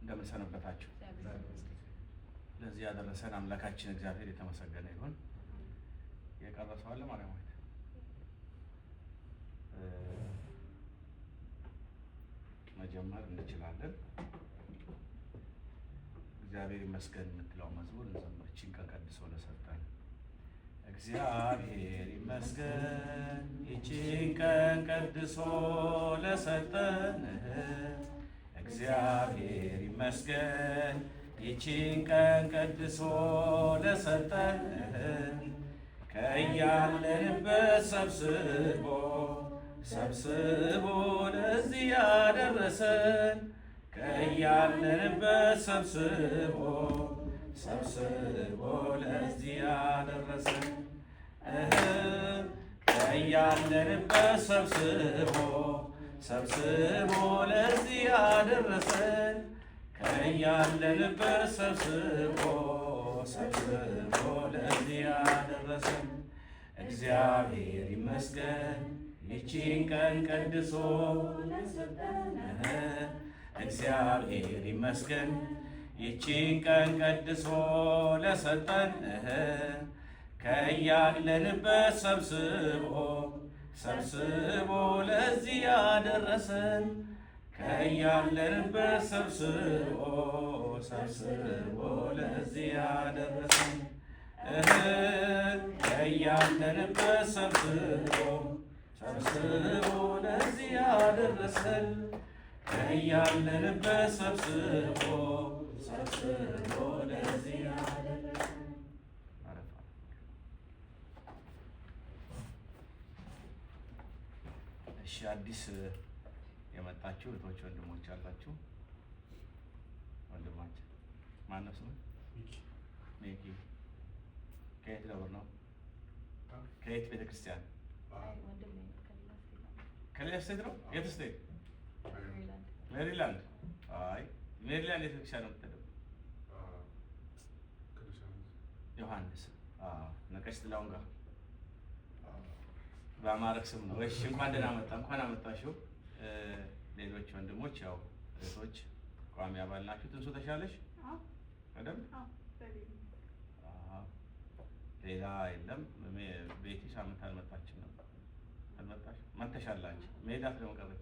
እንደምን ሰነበታችሁ? ለዚህ ያደረሰን አምላካችን እግዚአብሔር የተመሰገነ ይሁን። የቀረሰው አለ ማርያም ሆይ መጀመር እንችላለን። እግዚአብሔር ይመስገን የምትለው መዝሙር እንዘምር። ይህችን ቀን ቀድሶ ለሰጠን እግዚአብሔር ይመስገን፣ ይህችን ቀን ቀድሶ ለሰጠን እግዚአብሔር ይመስገን፣ ይህችን ቀን ቀድሶ ለሰጠን ከያለንበት ሰብስቦ ለዚህ ያደረሰን ከያለንበት ሰብስቦ ለዚህ ያደረሰን ከያለንበት ሰብስቦ ለዚህ ያደረሰን ከያለንበት ሰብስቦ ለዚህ ያደረሰን እግዚአብሔር ይመስገን፣ ይህችን ቀን ቀድሶ እግዚአብሔር ይመስገን፣ ይህችን ቀን ቀድሶ ለሰጠን ከያለንበት ሰብስቦ ለዚህ ያደረሰን ከያለንበት ሰብስቦ ለዚህ ያደረሰን ከያለንበት ሰብስቦ ለዚህ ያደረሰን ከያለንበት ሰብስቦ ለዚህ ያደረሰን። እሺ፣ አዲስ የመጣችሁ እህቶች ወንድሞች አላችሁ። ወንድማችን ማነው ስሙ? ሚኪ። ከየት ደብር ነው? ከየት ቤተክርስቲያን? ከሌላ ስቴት ነው? የት ስቴት? ሜሪላንድ። አይ ሜሪላንድ የት ቤተክርስቲያን ነው የምትሄደው? ዮሐንስ። ነቀሽ ጥላሁን ጋር በአማረክ ስም ነው። እሺ፣ እንኳን ደህና መጣ። እንኳን አመጣሽው። ሌሎች ወንድሞች ያው እህቶች ቋሚ አባል ናችሁ። ትንሱ ተሻለሽ? በደምብ ሌላ የለም። ቤቲ ሳምንት አልመጣችም ነበር። አልመጣሽ? መተሻላችሁ? መሄዳት ደግሞ ቀረች።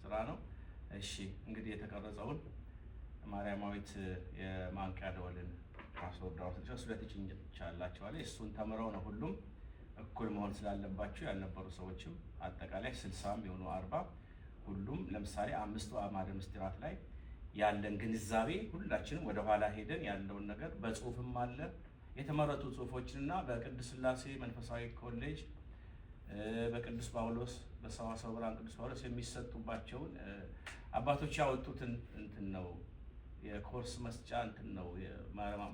ስራ ነው። እሺ፣ እንግዲህ የተቀረጸውን ማርያማዊት የማንቂያ ደወልን ፓስወርድ አውጥተው ስለትጭንቻላችኋል። እሱን ተምረው ነው ሁሉም እኩል መሆን ስላለባቸው ያልነበሩ ሰዎችም አጠቃላይ 60ም የሆኑ 40 ሁሉም ለምሳሌ አምስቱ አዕማደ ምስጢራት ላይ ያለን ግንዛቤ ሁላችንም ወደ ኋላ ሄደን ያለውን ነገር በጽሁፍም አለ የተመረጡ ጽሁፎችንና በቅዱስ ሥላሴ መንፈሳዊ ኮሌጅ በቅዱስ ጳውሎስ በሰዋስወ ብርሃን ቅዱስ ጳውሎስ የሚሰጡባቸውን አባቶች ያወጡትን እንትን ነው የኮርስ መስጫ እንትን ነው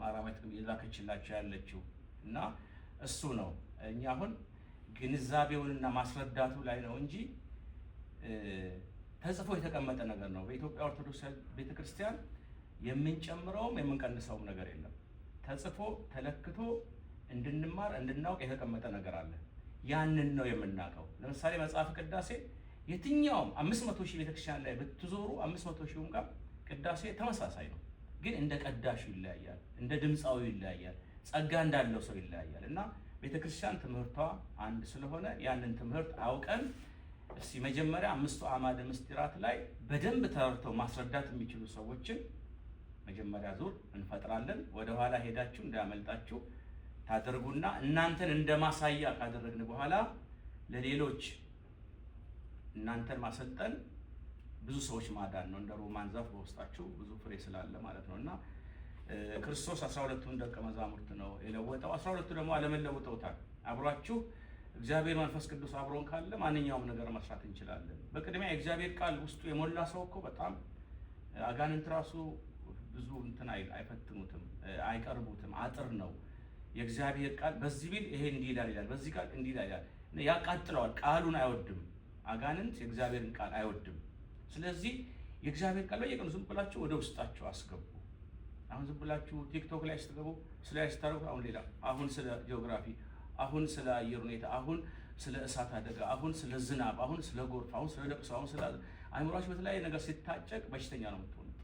ማራማዊት የላከችላቸው ያለችው እና እሱ ነው። እኛ አሁን ግንዛቤውንና ማስረዳቱ ላይ ነው እንጂ ተጽፎ የተቀመጠ ነገር ነው። በኢትዮጵያ ኦርቶዶክስ ቤተክርስቲያን የምንጨምረውም የምንቀንሰውም ነገር የለም። ተጽፎ ተለክቶ እንድንማር እንድናውቅ የተቀመጠ ነገር አለ። ያንን ነው የምናውቀው። ለምሳሌ መጽሐፍ ቅዳሴ የትኛውም 500 ሺህ ቤተክርስቲያን ላይ ብትዞሩ 500 ሺህም ጋር ቅዳሴ ተመሳሳይ ነው። ግን እንደ ቀዳሹ ይለያያል፣ እንደ ድምፃዊ ይለያያል፣ ጸጋ እንዳለው ሰው ይለያያል እና ቤተክርስቲያን ትምህርቷ አንድ ስለሆነ ያንን ትምህርት አውቀን እስቲ መጀመሪያ አምስቱ አዕማደ ምስጢራት ላይ በደንብ ተረድተው ማስረዳት የሚችሉ ሰዎችን መጀመሪያ ዙር እንፈጥራለን። ወደ ኋላ ሄዳችሁ እንዳያመልጣችሁ ታደርጉና እናንተን እንደማሳያ ካደረግን በኋላ ለሌሎች እናንተን ማሰልጠን ብዙ ሰዎች ማዳን ነው። እንደ ሮማን ዛፍ በውስጣችሁ ብዙ ፍሬ ስላለ ማለት ነው እና ክርስቶስ 12ቱን ደቀ መዛሙርት ነው የለወጠው። 12ቱ ደግሞ ዓለምን ለውጠውታል። አብሯችሁ እግዚአብሔር መንፈስ ቅዱስ አብሮን ካለ ማንኛውም ነገር መስራት እንችላለን። በቅድሚያ የእግዚአብሔር ቃል ውስጡ የሞላ ሰው እኮ በጣም አጋንንት ራሱ ብዙ እንትን አይፈትኑትም፣ አይቀርቡትም። አጥር ነው የእግዚአብሔር ቃል። በዚህ ቢል ይሄ እንዲህ ይላል፣ በዚህ ቃል እንዲህ ይላል፣ ያቃጥለዋል። ቃሉን አይወድም አጋንንት፣ የእግዚአብሔርን ቃል አይወድም። ስለዚህ የእግዚአብሔር ቃል በየቀኑ ዝም ብላችሁ ወደ ውስጣችሁ አስገቡ። አሁን ዝም ብላችሁ ቲክቶክ ላይ ስትገቡ ስለ ያስታረቁ አሁን ሌላ፣ አሁን ስለ ጂኦግራፊ፣ አሁን ስለ አየር ሁኔታ፣ አሁን ስለ እሳት አደጋ፣ አሁን ስለ ዝናብ፣ አሁን ስለ ጎርፍ፣ አሁን ስለ ለቅሶ፣ አሁን ስለ አይምሯችሁ በተለያየ ነገር ሲታጨቅ በሽተኛ ነው የምትሆኑት።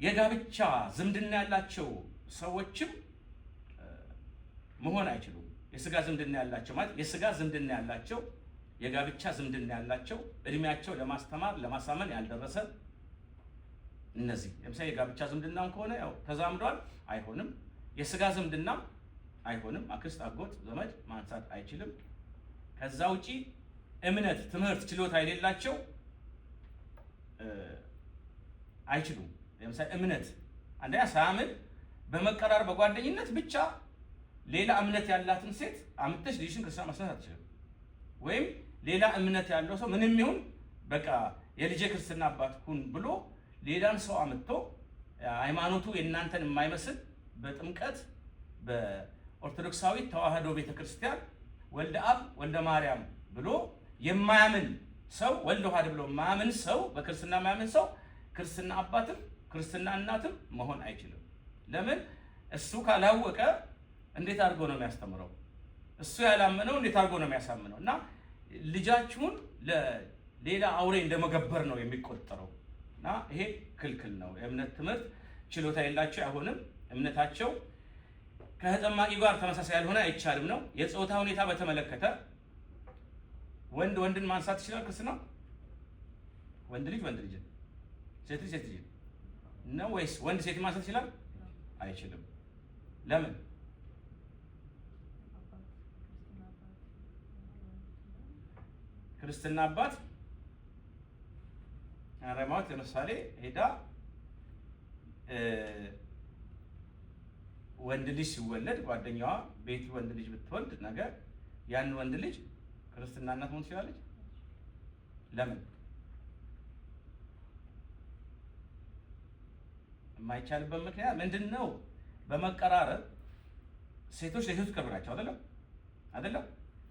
የጋብቻ ዝምድና ያላቸው ሰዎችም መሆን አይችሉም። የስጋ ዝምድና ያላቸው ማለት የስጋ ዝምድና ያላቸው የጋብቻ ዝምድና ያላቸው እድሜያቸው ለማስተማር ለማሳመን ያልደረሰ እነዚህ ለምሳሌ የጋብቻ ዝምድናም ከሆነ ያው ተዛምዷል አይሆንም። የስጋ ዝምድናም አይሆንም። አክስት፣ አጎት፣ ዘመድ ማንሳት አይችልም። ከዛ ውጪ እምነት፣ ትምህርት፣ ችሎታ የሌላቸው አይችሉም። ለምሳሌ እምነት አንደኛ ሳያምን በመቀራር በጓደኝነት ብቻ ሌላ እምነት ያላትን ሴት አምጥተሽ ልጅሽን ክርስቲያን ማስነሳት አትችልም። ወይም ሌላ እምነት ያለው ሰው ምንም ይሁን በቃ የልጄ ክርስትና አባት ሁን ብሎ ሌላን ሰው አምጥቶ ሃይማኖቱ የእናንተን የማይመስል በጥምቀት በኦርቶዶክሳዊ ተዋህዶ ቤተክርስቲያን ወልደ አብ ወልደ ማርያም ብሎ የማያምን ሰው ወልደ ዋህድ ብሎ የማያምን ሰው በክርስትና የማያምን ሰው ክርስትና አባትም ክርስትና እናትም መሆን አይችልም። ለምን? እሱ ካላወቀ እንዴት አድርጎ ነው የሚያስተምረው? እሱ ያላመነው እንዴት አድርጎ ነው የሚያሳምነው? እና ልጃችሁን ለሌላ አውሬ እንደመገበር ነው የሚቆጠረው። እና ይሄ ክልክል ነው። የእምነት ትምህርት ችሎታ የላቸው አይሆንም። እምነታቸው ከጠማቂ ጋር ተመሳሳይ ያልሆነ አይቻልም ነው። የጾታ ሁኔታ በተመለከተ ወንድ ወንድን ማንሳት ይችላል ክርስትና? ወንድ ልጅ ወንድ ልጅ፣ ሴት ልጅ ሴት ልጅ ነው ወይስ ወንድ ሴት ማንሳት ይችላል? አይችልም። ለምን? ክርስትና አባት አረማት ለምሳሌ ሄዳ ወንድ ልጅ ሲወለድ ጓደኛዋ ቤት ወንድ ልጅ ብትወልድ ነገር ያን ወንድ ልጅ ክርስትና እናት መሆን ትችላለች? ለምን የማይቻልበት ምክንያት ምንድነው? በመቀራረብ ሴቶች ለሴቶች ቅርብ ናቸው አይደለም?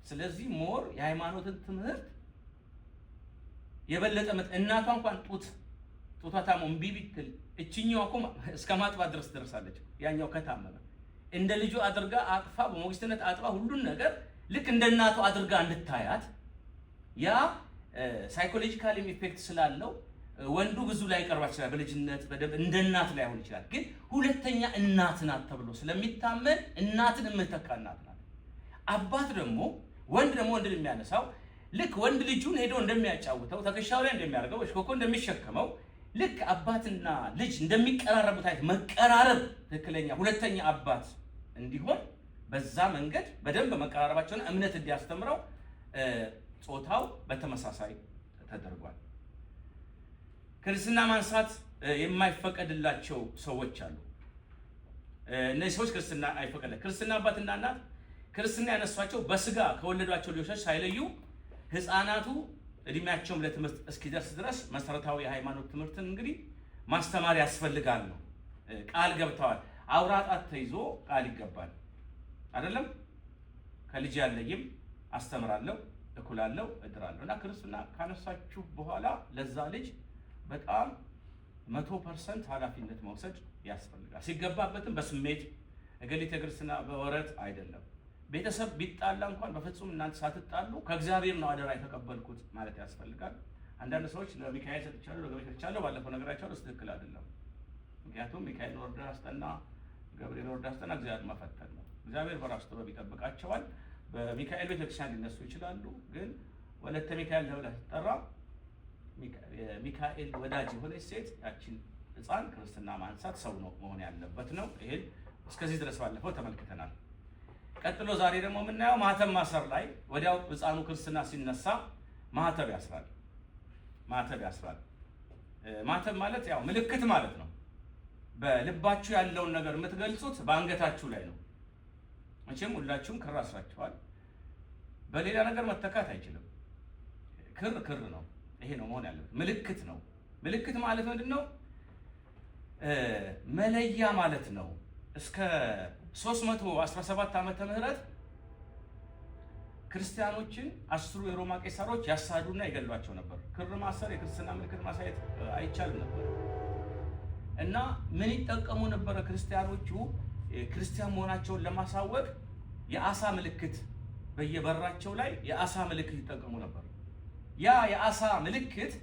ስለዚህ ሞር የሃይማኖትን ትምህርት የበለጠ እናቷ እንኳን ጡቷ ታሞ እምቢ ቢትል እችኛዋ እኮ እስከ ማጥባት ድረስ ደርሳለች። ያኛው ከታመመ እንደ ልጁ አድርጋ አቅፋ በሞግዚትነት አጥባ ሁሉን ነገር ልክ እንደ እናቷ አድርጋ እንድታያት ያ ሳይኮሎጂካል ኢፌክት ስላለው ወንዱ ብዙ ላይ ቀርባት ይችላል። በልጅነት በደብ እንደ እናት ላይ ሆን ይችላል። ግን ሁለተኛ እናት ናት ተብሎ ስለሚታመን እናትን የምትተካ እናት ናት። አባት ደግሞ ወንድ ወንድን የሚያነሳው ልክ ወንድ ልጁን ሄዶ እንደሚያጫውተው ተከሻው ላይ እንደሚያደርገው እሽኮኮ እንደሚሸከመው ልክ አባትና ልጅ እንደሚቀራረቡት አይነት መቀራረብ ትክክለኛ ሁለተኛ አባት እንዲሆን በዛ መንገድ በደንብ መቀራረባቸውን እምነት እንዲያስተምረው ጾታው በተመሳሳይ ተደርጓል። ክርስትና ማንሳት የማይፈቀድላቸው ሰዎች አሉ። እነዚህ ሰዎች ክርስትና አይፈቀድላቸው። ክርስትና አባትና እናት ክርስትና ያነሷቸው በስጋ ከወለዷቸው ልጆች ሳይለዩ ህፃናቱ እድሜያቸውም ለትምህርት እስኪደርስ ድረስ መሰረታዊ የሃይማኖት ትምህርትን እንግዲህ ማስተማር ያስፈልጋል ነው። ቃል ገብተዋል። አውራጣት ተይዞ ቃል ይገባል አይደለም? ከልጅ ያለይም አስተምራለሁ፣ እኩላለሁ፣ እድራለሁ። እና ክርስትና ካነሳችሁ በኋላ ለዛ ልጅ በጣም 100% ኃላፊነት መውሰድ ያስፈልጋል። ሲገባበትም በስሜት እገሊት የክርስትና በወረት አይደለም። ቤተሰብ ቢጣላ እንኳን በፍጹም እናንተ ሳትጣሉ ከእግዚአብሔር ነው አደራ የተቀበልኩት ማለት ያስፈልጋል። አንዳንድ ሰዎች ለሚካኤል ሰጥቻለሁ ለገብርኤል ሰጥቻለሁ ባለፈው ነገራቸው እሱ ትክክል አይደለም። ምክንያቱም ሚካኤል ወርዳ አስጠና፣ ገብርኤል ወርዳ አስጠና፣ እግዚአብሔር መፈተን ነው። እግዚአብሔር በራሱ ጥበብ ይጠብቃቸዋል። በሚካኤል ቤተክርስቲያን ሊነሱ ይችላሉ። ግን ወለተ ሚካኤል ተብላ ስትጠራ ሚካኤል ወዳጅ የሆነች ሴት ያችን ህፃን ክርስትና ማንሳት ሰው ነው መሆን ያለበት ነው። ይሄን እስከዚህ ድረስ ባለፈው ተመልክተናል። ቀጥሎ ዛሬ ደግሞ የምናየው ማህተም ማሰር ላይ ወዲያው ህፃኑ ክርስትና ሲነሳ ማህተብ ያስራል። ማህተብ ማለት ያው ምልክት ማለት ነው። በልባችሁ ያለውን ነገር የምትገልጹት በአንገታችሁ ላይ ነው። መቼም ሁላችሁም ክር አስራችኋል። በሌላ ነገር መተካት አይችልም። ክር ነው። ይሄ ነው መሆን ያለበት። ምልክት ነው። ምልክት ማለት ምንድነው? መለያ ማለት ነው። እስከ 317 ዓመተ ምህረት ክርስቲያኖችን 10 የሮማ ቄሳሮች ያሳዱና ይገሏቸው ነበር። ክር ማሰር የክርስትና ምልክት ማሳየት አይቻልም ነበር እና ምን ይጠቀሙ ነበር? ክርስቲያኖቹ ክርስቲያን መሆናቸውን ለማሳወቅ የአሳ ምልክት በየበራቸው ላይ የአሳ ምልክት ይጠቀሙ ነበር። ያ የአሳ ምልክት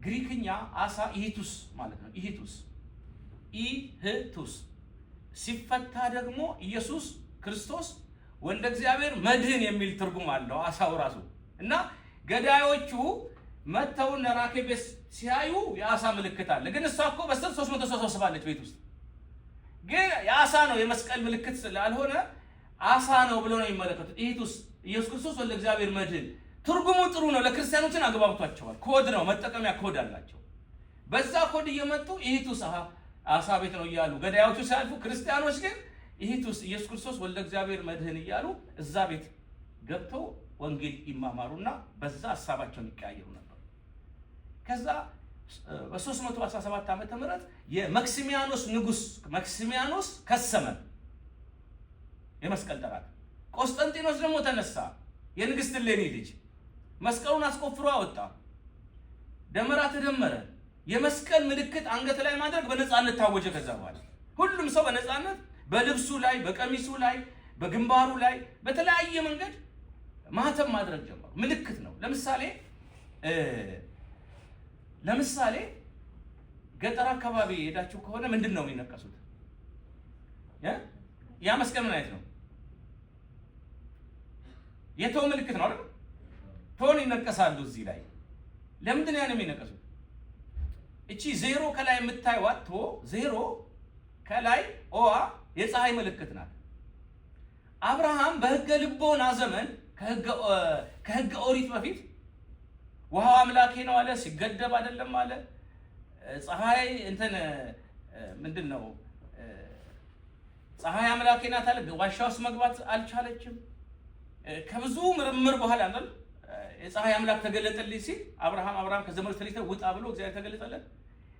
ግሪክኛ አሳ ኢሂቱስ ማለት ነው። ኢሂቱስ ሲፈታ ደግሞ ኢየሱስ ክርስቶስ ወልደ እግዚአብሔር መድህን የሚል ትርጉም አለው አሳው ራሱ። እና ገዳዮቹ መተው ራኬቤስ ሲያዩ የአሳ ምልክት አለ። ግን እሷ እኮ በስተት 300 ሰው ተሰብስባለች ቤት ውስጥ። ግን የአሳ ነው የመስቀል ምልክት ስላልሆነ አሳ ነው ብሎ ነው የሚመለከቱት። ኢሂቱስ ኢየሱስ ክርስቶስ ወልደ እግዚአብሔር መድህን ትርጉሙ ጥሩ ነው። ለክርስቲያኖችን አግባብቷቸዋል። ኮድ ነው፣ መጠቀሚያ ኮድ አላቸው። በዛ ኮድ እየመጡ ኢሂቱስ አሳ ቤት ነው እያሉ ገዳዮቹ ሲያልፉ፣ ክርስቲያኖች ግን ኢሂቱስ ኢየሱስ ክርስቶስ ወልደ እግዚአብሔር መድህን እያሉ እዛ ቤት ገብተው ወንጌል ይማማሩና በዛ ሐሳባቸውን ይቀያየሩ ነበር። ከዛ በ317 ዓመተ ምህረት የመክሲሚያኖስ ንጉስ መክሲሚያኖስ ከሰመ የመስቀል ጠላት። ቆስጠንጢኖስ ደግሞ ተነሳ፣ የንግስት እሌኒ ልጅ መስቀሉን አስቆፍሮ አወጣ። ደመራ ተደመረ። የመስቀል ምልክት አንገት ላይ ማድረግ በነፃነት ታወጀ። ከዛ በኋላ ሁሉም ሰው በነፃነት በልብሱ ላይ፣ በቀሚሱ ላይ፣ በግንባሩ ላይ በተለያየ መንገድ ማህተም ማድረግ ጀመሩ። ምልክት ነው። ለምሳሌ ገጠር አካባቢ ሄዳችሁ ከሆነ ምንድን ነው የሚነቀሱት? ያ መስቀል ምን አይነት ነው? የቶን ምልክት ነው አይደል? ቶን ይነቀሳሉ እዚህ ላይ። ለምንድን ነው የሚነቀሱት? እቺ ዜሮ ከላይ የምታዩት ቶ ዜሮ ከላይ ኦአ የፀሐይ ምልክት ናት። አብርሃም በሕገ ልቦና ዘመን ከሕገ ኦሪት በፊት ውሃው አምላኬ ነው አለ። ሲገደብ አይደለም አለ። ፀሐይ ምንድን ነው ፀሐይ አምላኬ ናት አለ። ዋሻ ውስጥ መግባት አልቻለችም። ከብዙ ምርምር በኋላ ነው የፀሐይ አምላክ ተገለጠልኝ ሲል አብርሃም ከዘመኑ ተለይተህ ውጣ ብሎ እግዚአብሔር ተገለጠለት።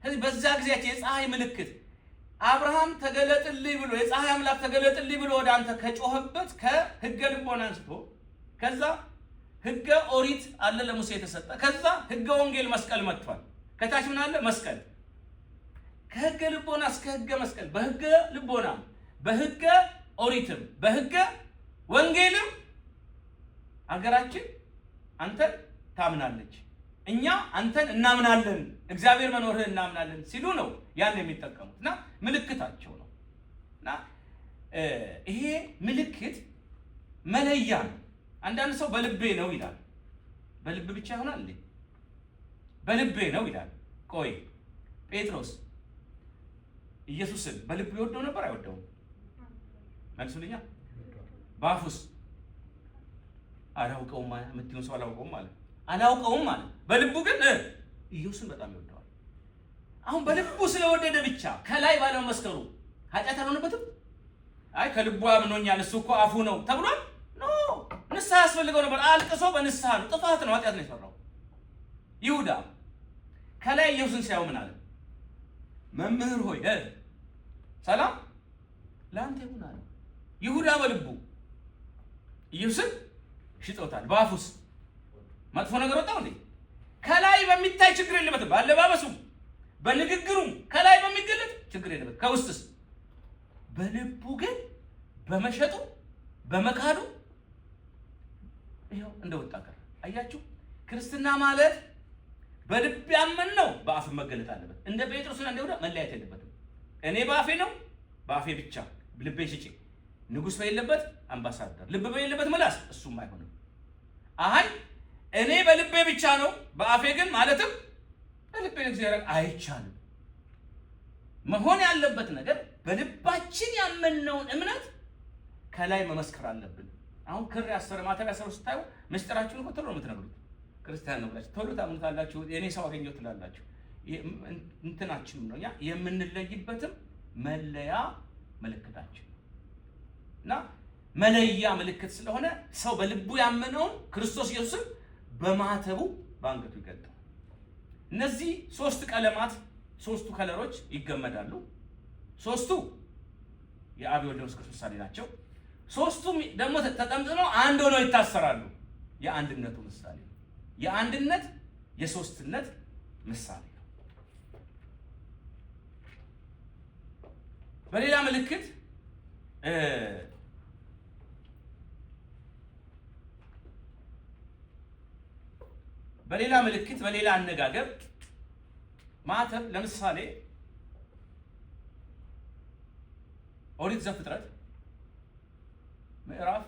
ስለዚህ በዛ ጊዜያቸው የፀሐይ ምልክት አብርሃም ተገለጥልኝ ብሎ የፀሐይ አምላክ ተገለጥልኝ ብሎ ወደ አንተ ከጮህበት ከሕገ ልቦና አንስቶ ከዛ ሕገ ኦሪት አለ ለሙሴ የተሰጠ፣ ከዛ ሕገ ወንጌል መስቀል መጥቷል። ከታች ምን አለ? መስቀል። ከሕገ ልቦና እስከ ሕገ መስቀል፣ በሕገ ልቦና በሕገ ኦሪትም በሕገ ወንጌልም አገራችን አንተን ታምናለች፣ እኛ አንተን እናምናለን፣ እግዚአብሔር መኖርህን እናምናለን ሲሉ ነው ያን የሚጠቀሙት እና ምልክታቸው ነው። እና ይሄ ምልክት መለያ ነው። አንዳንድ ሰው በልቤ ነው ይላል። በልብ ብቻ ይሆናል እንዴ? በልቤ ነው ይላል። ቆይ ጴጥሮስ ኢየሱስን በልቡ ይወደው ነበር አይወደውም? መልሱልኛ። በአፉስ አላውቀውም የምትሉን ሰው አላውቀውም ማለት አላውቀውም ማለት፣ በልቡ ግን ኢየሱስን በጣም ይወደዋል። አሁን በልቡ ስለወደደ ብቻ ከላይ ባለው መስከሩ ኃጢአት አልሆነበትም? አይ ከልቡ አምኖኛል እሱ እኮ አፉ ነው ተብሏል? ኖ ንስሐ ያስፈልገው ነበር። አልቅሶ በንስሐ ነው። ጥፋት ነው፣ ኃጢአት ነው የሰራው። ይሁዳ ከላይ ኢየሱስን ሲያው ምን አለ? መምህር ሆይ ሰላም ለአንተ ይሁን አለ። ይሁዳ በልቡ ኢየሱስን ሽጦታል። በአፉስ መጥፎ ነገር ወጣው እንዴ? ከላይ በሚታይ ችግር የለበትም። ባለባበሱም በንግግሩም ከላይ በሚገለጥ ችግር የለበትም። ከውስጥስ በልቡ ግን በመሸጡ በመካዱ ይኸው እንደወጣ ቀረ። አያችሁ፣ ክርስትና ማለት በልብ ያመን ነው፣ በአፍ መገለጥ አለበት። እንደ ጴጥሮስና እንደ ይሁዳ መለያየት የለበትም። እኔ በአፌ ነው፣ በአፌ ብቻ ልቤ ሽጬ ንጉሥ በሌለበት አምባሳደር፣ ልብ በሌለበት ምላስ እሱም አይሆንም። አይ እኔ በልቤ ብቻ ነው በአፌ ግን ማለትም በልቤ እግዚአብሔር አይቻልም። መሆን ያለበት ነገር በልባችን ያመንነውን እምነት ከላይ መመስከር አለብን። አሁን ክር ያሰረ ማተብ ያሰሩ ስታዩ ምስጢራችሁን እኮ ቶሎ ነው የምትነግሩት። ክርስቲያን ነው ብላችሁ ቶሎ ታምኑታላችሁ። የኔ ሰው አገኘው ትላላችሁ። እንትናችንም ነው ያ የምንለይበትም መለያ ምልክታችን እና መለያ ምልክት ስለሆነ ሰው በልቡ ያመነውን ክርስቶስ ኢየሱስን በማተቡ በአንገቱ ይገልጣል። እነዚህ ሶስት ቀለማት ሶስቱ ከለሮች ይገመዳሉ። ሶስቱ የአብ ወልድ መንፈስ ቅዱስ ምሳሌ ናቸው። ሶስቱም ደግሞ ተጠምጥነው አንድ ሆነው ይታሰራሉ። የአንድነቱ ምሳሌ ነው። የአንድነት የሶስትነት ምሳሌ ነው። በሌላ ምልክት በሌላ አነጋገር ማተብ ለምሳሌ ኦሪት ዘፍጥረት ምዕራፍ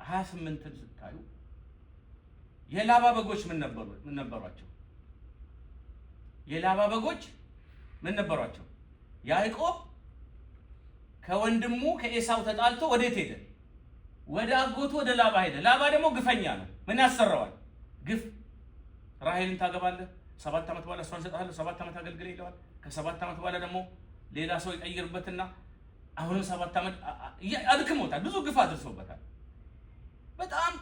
28ን ስታዩ የላባ በጎች ምን ነበሯቸው? የላባ በጎች ምን ነበሯቸው? ያዕቆብ ከወንድሙ ከኤሳው ተጣልቶ ወዴት ሄደ? ወደ አጎቱ ወደ ላባ ሄደ። ላባ ደግሞ ግፈኛ ነው። ምን ያሰራዋል? ግፍ። ራሔልን ታገባለህ፣ 7 ዓመት በኋላ እሷን ሰጣለሁ፣ 7 ዓመት አገልግል ይለዋል። ከ7 ዓመት በኋላ ደግሞ ሌላ ሰው ይቀይርበትና አሁንም 7 ዓመት አድክሞታል። ብዙ ግፍ አድርሶበታል። በጣም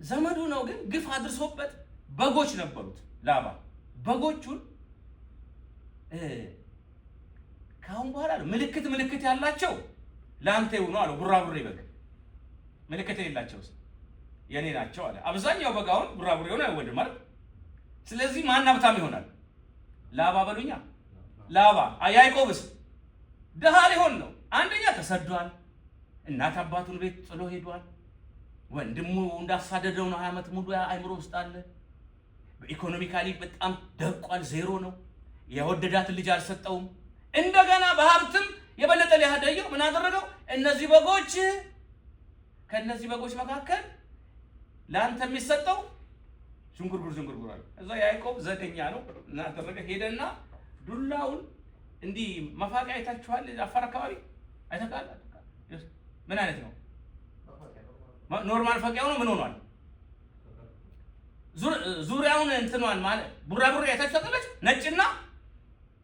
ዘመዱ ነው፣ ግን ግፍ አድርሶበት በጎች ነበሩት ላባ። በጎቹን ካሁን በኋላ ምልክት ያላቸው ለአንተ ይሁኑ አለው። ቡራቡሬ በግ ምልክት የሌላቸውስ የኔ ናቸው አለ። አብዛኛው በግ አሁን ቡራቡሬ ሆነ አይወድም አይደል? ስለዚህ ማን ሀብታም ይሆናል? ላባ በሉኛ። ላባ። ያዕቆብስ ድሃ ሊሆን ነው። አንደኛ ተሰዷል። እናት አባቱን ቤት ጥሎ ሄዷል። ወንድሙ እንዳሳደደው ነው። 20 ዓመት ሙሉ አይምሮ ውስጥ አለ። በኢኮኖሚካሊ በጣም ደቋል። ዜሮ ነው። የወደዳትን ልጅ አልሰጠውም። እንደገና በሀብትም የበለጠ ሊያደየው ምን አደረገው? እነዚህ በጎች ከነዚህ በጎች መካከል ለአንተ የሚሰጠው ዝንጉርጉር አለ። እዛ ያዕቆብ ዘደኛ ነው እና አደረገ። ሄደና ዱላውን እንዲህ መፋቂያ አይታችኋል? አፋር አካባቢ አይተካል? ምን አይነት ነው? ኖርማል ፈቂያው ነው። ምን ሆኗል? ዙሪያውን እንትኗን ማለት ቡራቡሬ አይታችኋለች? ነጭና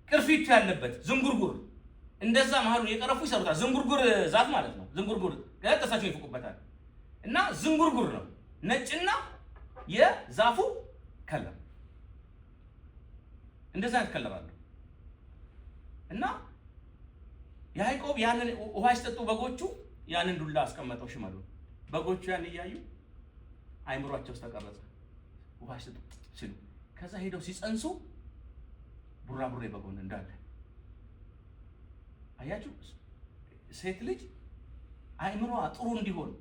ቅርፊት ያለበት ዝንጉርጉር፣ እንደዛ መሀሉን የቀረፉ ይሰሩታል። ዝንጉርጉር ዛፍ ማለት ነው። ዝንጉርጉር ገጠሳቸው ይፈቁበታል። እና ዝንጉርጉር ነው ነጭና የዛፉ ከለር እንደዛ አይነት ከለር አለው። እና ያዕቆብ ያንን ውሃ ሲጠጡ በጎቹ ያንን ዱላ አስቀመጠው ሽመሉ። በጎቹ ያን እያዩ አይምሯቸው ውስጥ ተቀረጸ። ውሃ ሲጠጡ ሲሉ ከዛ ሄደው ሲጸንሱ ቡራቡሬ በጎን እንዳለ አያችሁ። ሴት ልጅ አይምሯ ጥሩ እንዲሆን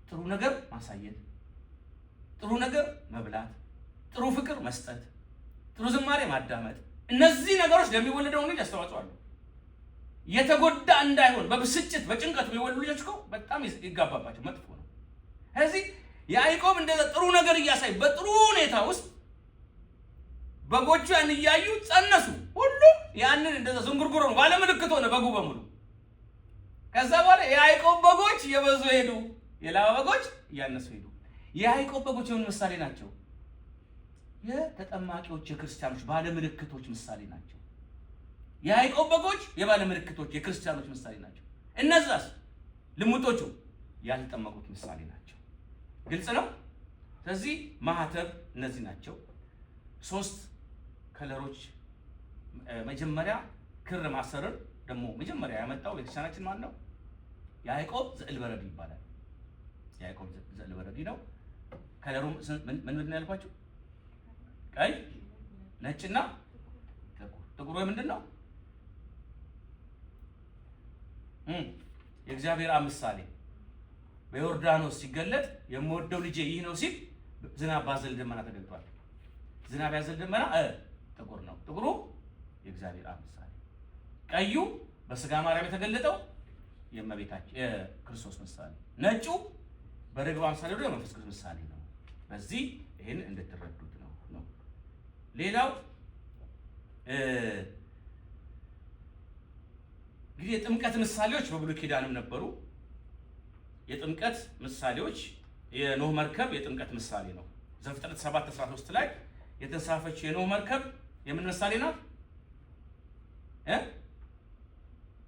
ጥሩ ነገር ማሳየት፣ ጥሩ ነገር መብላት፣ ጥሩ ፍቅር መስጠት፣ ጥሩ ዝማሬ ማዳመጥ፣ እነዚህ ነገሮች ለሚወለደው ልጅ አስተዋጽኦ አለው። የተጎዳ እንዳይሆን በብስጭት በጭንቀት የሚወለዱ ልጆች እኮ በጣም ይጋባባቸው መጥፎ ነው። ስለዚህ ያዕቆብ እንደዛ ጥሩ ነገር እያሳይ በጥሩ ሁኔታ ውስጥ በጎቹ ያን እያዩ ጸነሱ። ሁሉም ያንን እንደዛ ዝንጉርጉር ነው፣ ባለ ምልክት ሆነ በጉ በሙሉ። ከዛ በኋላ የያዕቆብ በጎች እየበዙ ሄዱ፣ የላባ በጎች እያነሱ ሄዱ። የያዕቆብ በጎች የሆኑ ምሳሌ ናቸው። የተጠማቂዎች የክርስቲያኖች ባለ ምልክቶች ምሳሌ ናቸው። የያዕቆብ በጎች የባለ ምልክቶች የክርስቲያኖች ምሳሌ ናቸው። እነዛስ ልሙጦቹ ያልተጠመቁት ምሳሌ ናቸው። ግልጽ ነው። ስለዚህ ማህተብ እነዚህ ናቸው። 3 ከለሮች። መጀመሪያ ክር ማሰርን ደግሞ መጀመሪያ ያመጣው ቤተክርስቲያናችን ማን ነው? ያዕቆብ ዘእልበረድ ይባላል። ያዕቆብ ዘእልበረድ ነው። ከለሩ ምን ያልኳችሁ? ቀይ፣ ነጭና ጥቁር። ጥቁሩ ምንድን ነው? የእግዚአብሔር አብ ምሳሌ በዮርዳኖስ ሲገለጥ የምወደው ልጄ ይህ ነው ሲል ዝናብ ባዘል ደመና ተገልጧል። ዝናብ ያዘል ደመና ጥቁር ነው። ጥቁሩ የእግዚአብሔር አብ ምሳሌ፣ ቀዩ በስጋ ማርያም የተገለጠው የእመቤታችን የክርስቶስ ምሳሌ፣ ነጩ በርግብ ምሳሌ ነው የመንፈስ ቅዱስ ምሳሌ ነው። በዚህ ይሄን እንድትረዱት ነው። ሌላው እንግዲህ የጥምቀት ምሳሌዎች በብሉይ ኪዳንም ነበሩ። የጥምቀት ምሳሌዎች የኖህ መርከብ የጥምቀት ምሳሌ ነው። ዘፍጥረት 7:13 ላይ የተንሳፈች የኖህ መርከብ የምን ምሳሌ ናት?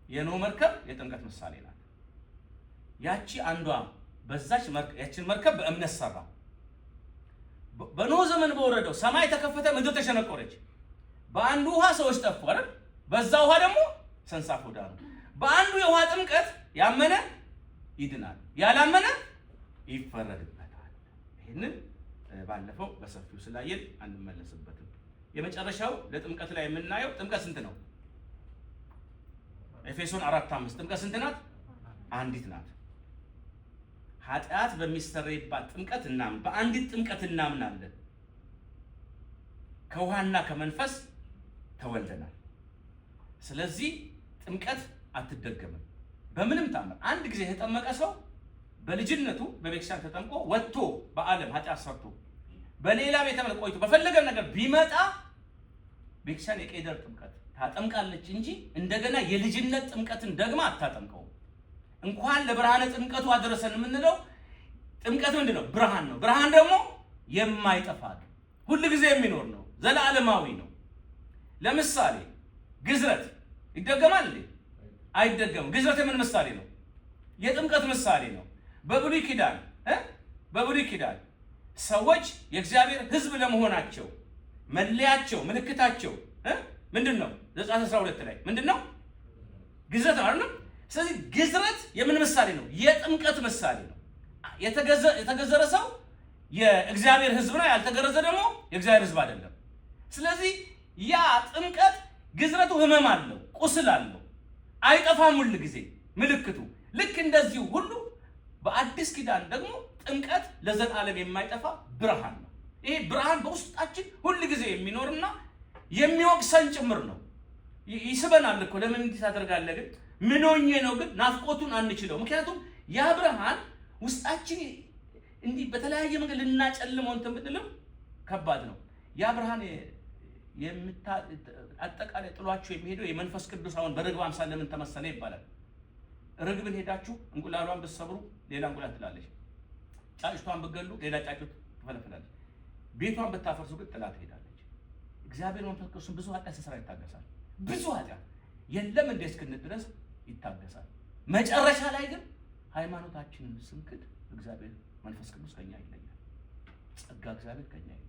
የኖህ መርከብ የጥምቀት ምሳሌ ናት። ያቺ አንዷ በዛች ያችን መርከብ በእምነት ሰራ። በኖህ ዘመን በወረደው ሰማይ ተከፈተ፣ ምድር ተሸነቆረች። በአንዱ ውሃ ሰዎች ጠፉ አይደል? በዛ ውሃ ደግሞ ሰንሳፎ ዳኑ። በአንዱ የውሃ ጥምቀት ያመነ ይድናል፣ ያላመነ ይፈረድበታል። ይሄንን ባለፈው በሰፊው ስላየን አንመለስበትም። የመጨረሻው ለጥምቀት ላይ የምናየው ጥምቀት ስንት ነው? ኤፌሶን 4:5 ጥምቀት ስንት ናት? አንዲት ናት። ኃጢአት በሚሰረይባት ጥምቀት በአንዲት ጥምቀት እናምናለን። ከውሃና ከመንፈስ ተወልደናል። ስለዚህ ጥምቀት አትደገምም በምንም ታምር። አንድ ጊዜ የተጠመቀ ሰው በልጅነቱ በቤተክርስቲያን ተጠምቆ ወጥቶ በዓለም ኃጢአት ሰርቶ በሌላ ቤተ እምነት ቆይቶ በፈለገ ነገር ቢመጣ ቤተክርስቲያን የቄደር ጥምቀት ታጠምቃለች እንጂ እንደገና የልጅነት ጥምቀትን ደግማ አታጠምቀው። እንኳን ለብርሃነ ጥምቀቱ አደረሰን የምንለው ጥምቀት ምንድነው? ብርሃን ነው። ብርሃን ደግሞ የማይጠፋ ነው፣ ሁሉ ጊዜ የሚኖር ነው፣ ዘላለማዊ ነው። ለምሳሌ ግዝረት ይደገማል እንዴ? አይደገምም። ግዝረት የምን ምሳሌ ነው? የጥምቀት ምሳሌ ነው። በብሉይ ኪዳን ሰዎች የእግዚአብሔር ሕዝብ ለመሆናቸው መለያቸው ምልክታቸው ምንድነው? ዘጸአት 12 ላይ ምንድነው? ግዝረት አይደል? ስለዚህ ግዝረት የምን ምሳሌ ነው? የጥምቀት ምሳሌ ነው። የተገዘረ ሰው የእግዚአብሔር ሕዝብ ነው፣ ያልተገረዘ ደግሞ የእግዚአብሔር ሕዝብ አይደለም። ስለዚህ ያ ጥምቀት ግዝረቱ ህመም አለው፣ ቁስል አለው፣ አይጠፋም ሁሉ ጊዜ ምልክቱ። ልክ እንደዚሁ ሁሉ በአዲስ ኪዳን ደግሞ ጥምቀት ለዘላለም የማይጠፋ ብርሃን ነው። ይሄ ብርሃን በውስጣችን ሁሉ ጊዜ የሚኖርና የሚወቅሰን ጭምር ነው። ይስበናል እኮ ለምን እንዲህ ታደርጋለህ? ግን ምን ሆኜ ነው? ግን ናፍቆቱን አንችለው። ምክንያቱም ያ ብርሃን ውስጣችን እንዲህ በተለያየ መንገድ ልናጨልመው እንትን ብንልም ከባድ ነው። ያ ብርሃን አጠቃላይ ጥሏችሁ የሚሄደው የመንፈስ ቅዱስ አሁን በርግብ አምሳል ለምን ተመሰለ ይባላል። ርግብን ሄዳችሁ እንቁላሏን ብትሰብሩ ሌላ እንቁላል ትላለች። ጫጭቷን ብትገሉ ሌላ ጫጭት ትፈለፍላለች። ቤቷን ብታፈርሱ ግን ጥላ ትሄዳለች። እግዚአብሔር መንፈስ ቅዱስ ብዙ ኃጢአት ሲሰራ ይታገሳል። ብዙ ኃጢአት የለም እንደ እስክንል ድረስ ይታገሳል። መጨረሻ ላይ ግን ሃይማኖታችንን ስንክድ እግዚአብሔር መንፈስ ቅዱስ ከኛ ይለያል። ጸጋ እግዚአብሔር ከኛ ይለያል።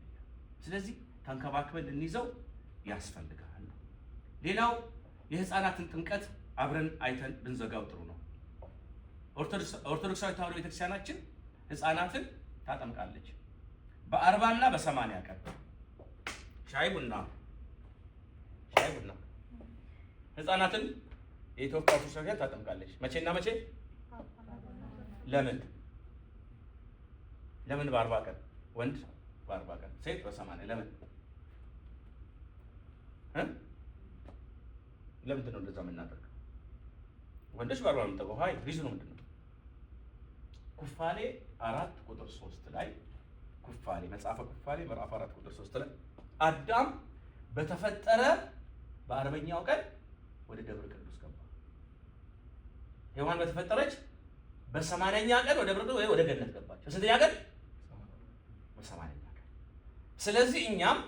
ስለዚህ ተንከባክበን ልንይዘው ያስፈልጋል። ሌላው የህፃናትን ጥምቀት አብረን አይተን ብንዘጋው ጥሩ ነው። ኦርቶዶክሳዊ ተዋሕዶ ቤተክርስቲያናችን ህፃናትን ታጠምቃለች። በ40 እና በ80 ቀን ሻይ ቡና ህፃናትን የኢትዮጵያ ኦርቶዶክስ ቤተክርስቲያን ታጠምቃለች። መቼና መቼ? ለምን በ40 ቀን ወንድ በ40 ቀን ሴት በ80? ለምንድን ነው እንደዛ የምናደርገው? ወንዶች በ40 የምንጠቀው ሀይ ሪዝኑ ምንድን ነው? ኩፋሌ 4 ቁጥር 3 ላይ መጽሐፈ ኩፋሌ ምዕራፍ 4 ቁጥር 3 ላይ አዳም በተፈጠረ በ40ኛው ቀን ወደ ደብረ ቅዱስ ገባ። ሔዋን በተፈጠረች በ80ኛ ቀን ወደ ደብረ ቅዱስ ወደ ገነት ገባች። በስንተኛ ቀን? በ80ኛ ቀን። ስለዚህ እኛም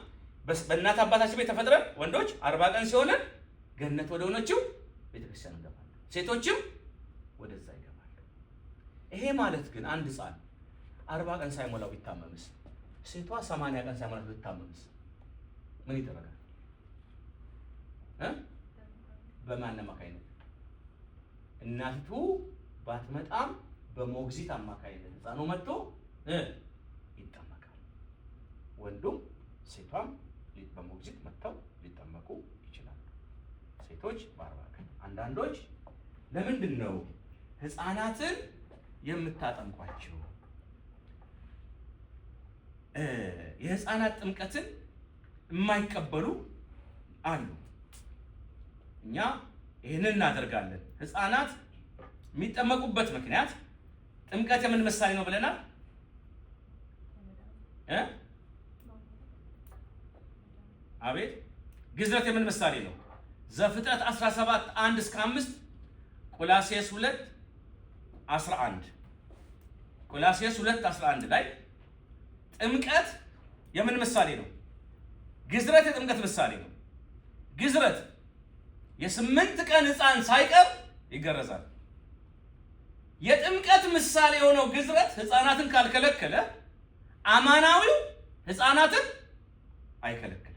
በእናት አባታችን ቤት ተፈጥረን ወንዶች 40 ቀን ሲሆን ገነት ወደ ሆነችው ቤተክርስቲያን እንገባለን። ሴቶችም ወደዛ ይገባሉ። ይሄ ማለት ግን አንድ ሕፃን 40 ቀን ሳይሞላው ቢታመምስ? ሴቷ 80 ቀን ሳይሞላው ቢታመምስ ምን ይደረጋል? በማን አማካይነት? እናቱ ባትመጣም በሞግዚት አማካይነት ሕፃኑ መጥቶ ይጠመቃል። ወንዱም ሴቷም በሞግዚት መጥተው ሊጠመቁ ይችላሉ። ሴቶች በ40 ቀን። አንዳንዶች ለምንድን ነው ሕፃናትን የምታጠምቋቸው? የሕፃናት ጥምቀትን የማይቀበሉ አሉ። እኛ ይህንን እናደርጋለን። ሕፃናት የሚጠመቁበት ምክንያት ጥምቀት የምን ምሳሌ ነው ብለናል? አቤት ግዝረት የምን ምሳሌ ነው? ዘፍጥረት 17 1 እስከ 5 ቆላስይስ 2 11 ቆላስይስ 2 11 ላይ ጥምቀት የምን ምሳሌ ነው? ግዝረት የጥምቀት ምሳሌ ነው። ግዝረት የ8 ቀን ሕፃን ሳይቀር ይገረዛል። የጥምቀት ምሳሌ የሆነው ግዝረት ሕፃናትን ካልከለከለ አማናዊው ሕፃናትን አይከለክልም።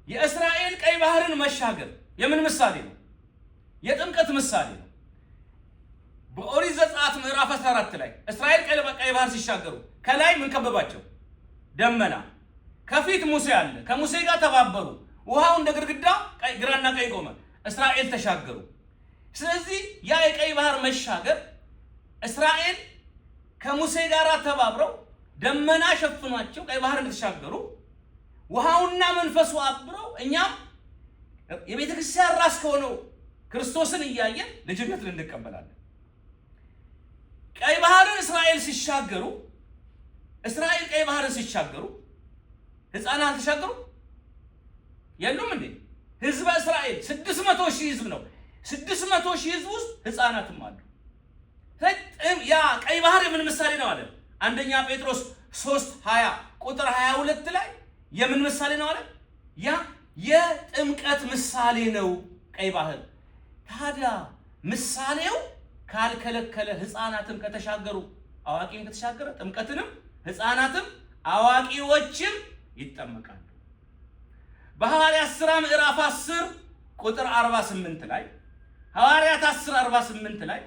የእስራኤል ቀይ ባህርን መሻገር የምን ምሳሌ ነው? የጥምቀት ምሳሌ ነው። በኦሪት ዘጸአት ምዕራፍ 14 ላይ እስራኤል ቀይ ባህር ሲሻገሩ ከላይ ምን ከበባቸው? ደመና። ከፊት ሙሴ አለ። ከሙሴ ጋር ተባበሩ። ውሃው እንደ ግድግዳ ግራና ቀኝ ቆመ። እስራኤል ተሻገሩ። ስለዚህ ያ የቀይ ባህር መሻገር እስራኤል ከሙሴ ጋር ተባብረው ደመና ሸፍኗቸው ቀይ ባህር እንደተሻገሩ ውሃውና መንፈሱ አብረው እኛም የቤተ ክርስቲያን ራስ ከሆነው ክርስቶስን እያየን ልጅነት እንቀበላለን። ቀይ ባህርን እስራኤል ቀይ ባህርን ሲሻገሩ ሕፃናት ተሻገሩ የሉም እንዴ? ህዝበ እስራኤል 600,000 ህዝብ ነው። 600,000 ህዝብ ውስጥ ሕፃናትም አሉ። ያ ቀይ ባህር የምን ምሳሌ ነው አለ? አንደኛ ጴጥሮስ 3:20 ቁጥር 22 ላይ የምን ምሳሌ ነው አለ? ያ የጥምቀት ምሳሌ ነው ቀይ ባህር። ታዲያ ምሳሌው ካልከለከለ ሕፃናትም ከተሻገሩ አዋቂም ከተሻገረ ጥምቀትንም ሕፃናትም አዋቂዎችም ይጠመቃሉ። በሐዋርያት ሥራ ምዕራፍ 10 ቁጥር 48 ላይ ሐዋርያት 10:48 ላይ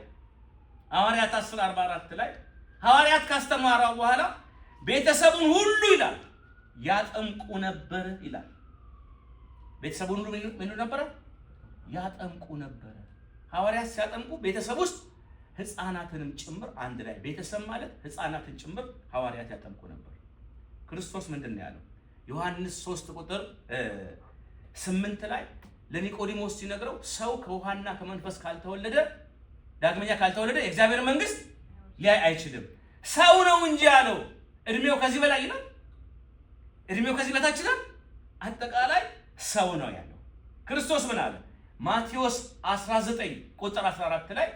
ሐዋርያት 10:44 ላይ ሐዋርያት ካስተማሩ በኋላ ቤተሰቡን ሁሉ ይላል ያጠምቁ ነበር ይላል። ቤተሰቡን ሁሉ ምን ነበር? ያጠምቁ ነበር። ሐዋርያት ሲያጠምቁ ቤተሰብ ውስጥ ሕፃናትንም ጭምር አንድ ላይ ቤተሰብ ማለት ሕፃናትን ጭምር ሐዋርያት ያጠምቁ ነበር። ክርስቶስ ምንድን ነው ያለው? ዮሐንስ 3 ቁጥር 8 ላይ ለኒቆዲሞስ ሲነግረው ሰው ከውሃና ከመንፈስ ካልተወለደ ዳግመኛ ካልተወለደ የእግዚአብሔር መንግስት ሊያይ አይችልም። ሰው ነው እንጂ ያለው እድሜው ከዚህ በላይ ይላል፣ እድሜው ከዚህ በታች ይላል። አጠቃላይ ሰው ነው ያለው። ክርስቶስ ምን አለ? ማቴዎስ 19 ቁጥር 14 ላይ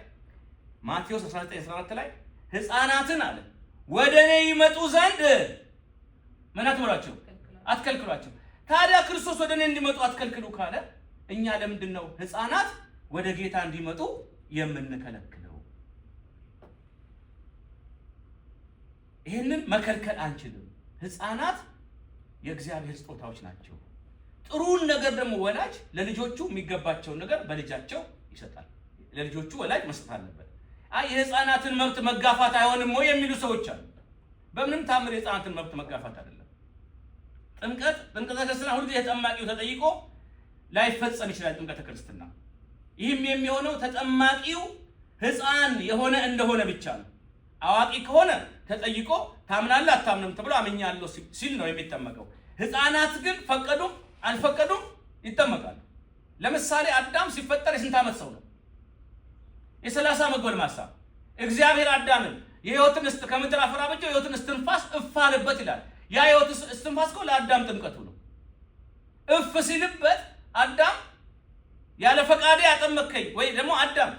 ማቴዎስ 19:14 ላይ ሕፃናትን አለ ወደ እኔ ይመጡ ዘንድ ምን አትበሏቸው? አትከልክሏቸው። ታዲያ ክርስቶስ ወደ እኔ እንዲመጡ አትከልክሉ ካለ እኛ ለምንድን ነው ሕፃናት ወደ ጌታ እንዲመጡ የምንከለክለው? ይህንን መከልከል አንችልም። ሕፃናት የእግዚአብሔር ስጦታዎች ናቸው። ጥሩን ነገር ደግሞ ወላጅ ለልጆቹ የሚገባቸውን ነገር በልጃቸው ይሰጣል። ለልጆቹ ወላጅ መስጠት አለበት። የሕፃናትን መብት መጋፋት አይሆንም ወይ የሚሉ ሰዎች አሉ። በምንም ታምር የሕፃናትን መብት መጋፋት አይደለም። ጥምቀተ ክርስትና ሁሉ ተጠማቂው ተጠይቆ ላይፈጸም ይችላል። ጥምቀተ ክርስትና ይህም የሚሆነው ተጠማቂው ሕፃን የሆነ እንደሆነ ብቻ ነው። አዋቂ ከሆነ ተጠይቆ ታምናለህ አታምንም ተብሎ አምኛለሁ ሲል ነው የሚጠመቀው። ሕፃናት ግን ፈቀዱም አልፈቀዱም ይጠመቃሉ። ለምሳሌ አዳም ሲፈጠር የስንት ዓመት ሰው ነው? የ30 ዓመት ጎልማሳ። እግዚአብሔር አዳምን የሕይወትን ከምድር አፈር አበጀው፣ የሕይወትን እስትንፋስ እፍ አለበት ይላል። ያ የሕይወት እስትንፋስ እኮ ለአዳም ጥምቀቱ ነው። እፍ ሲልበት አዳም ያለ ፈቃዴ ያጠመከኝ ወይ ደግሞ አዳም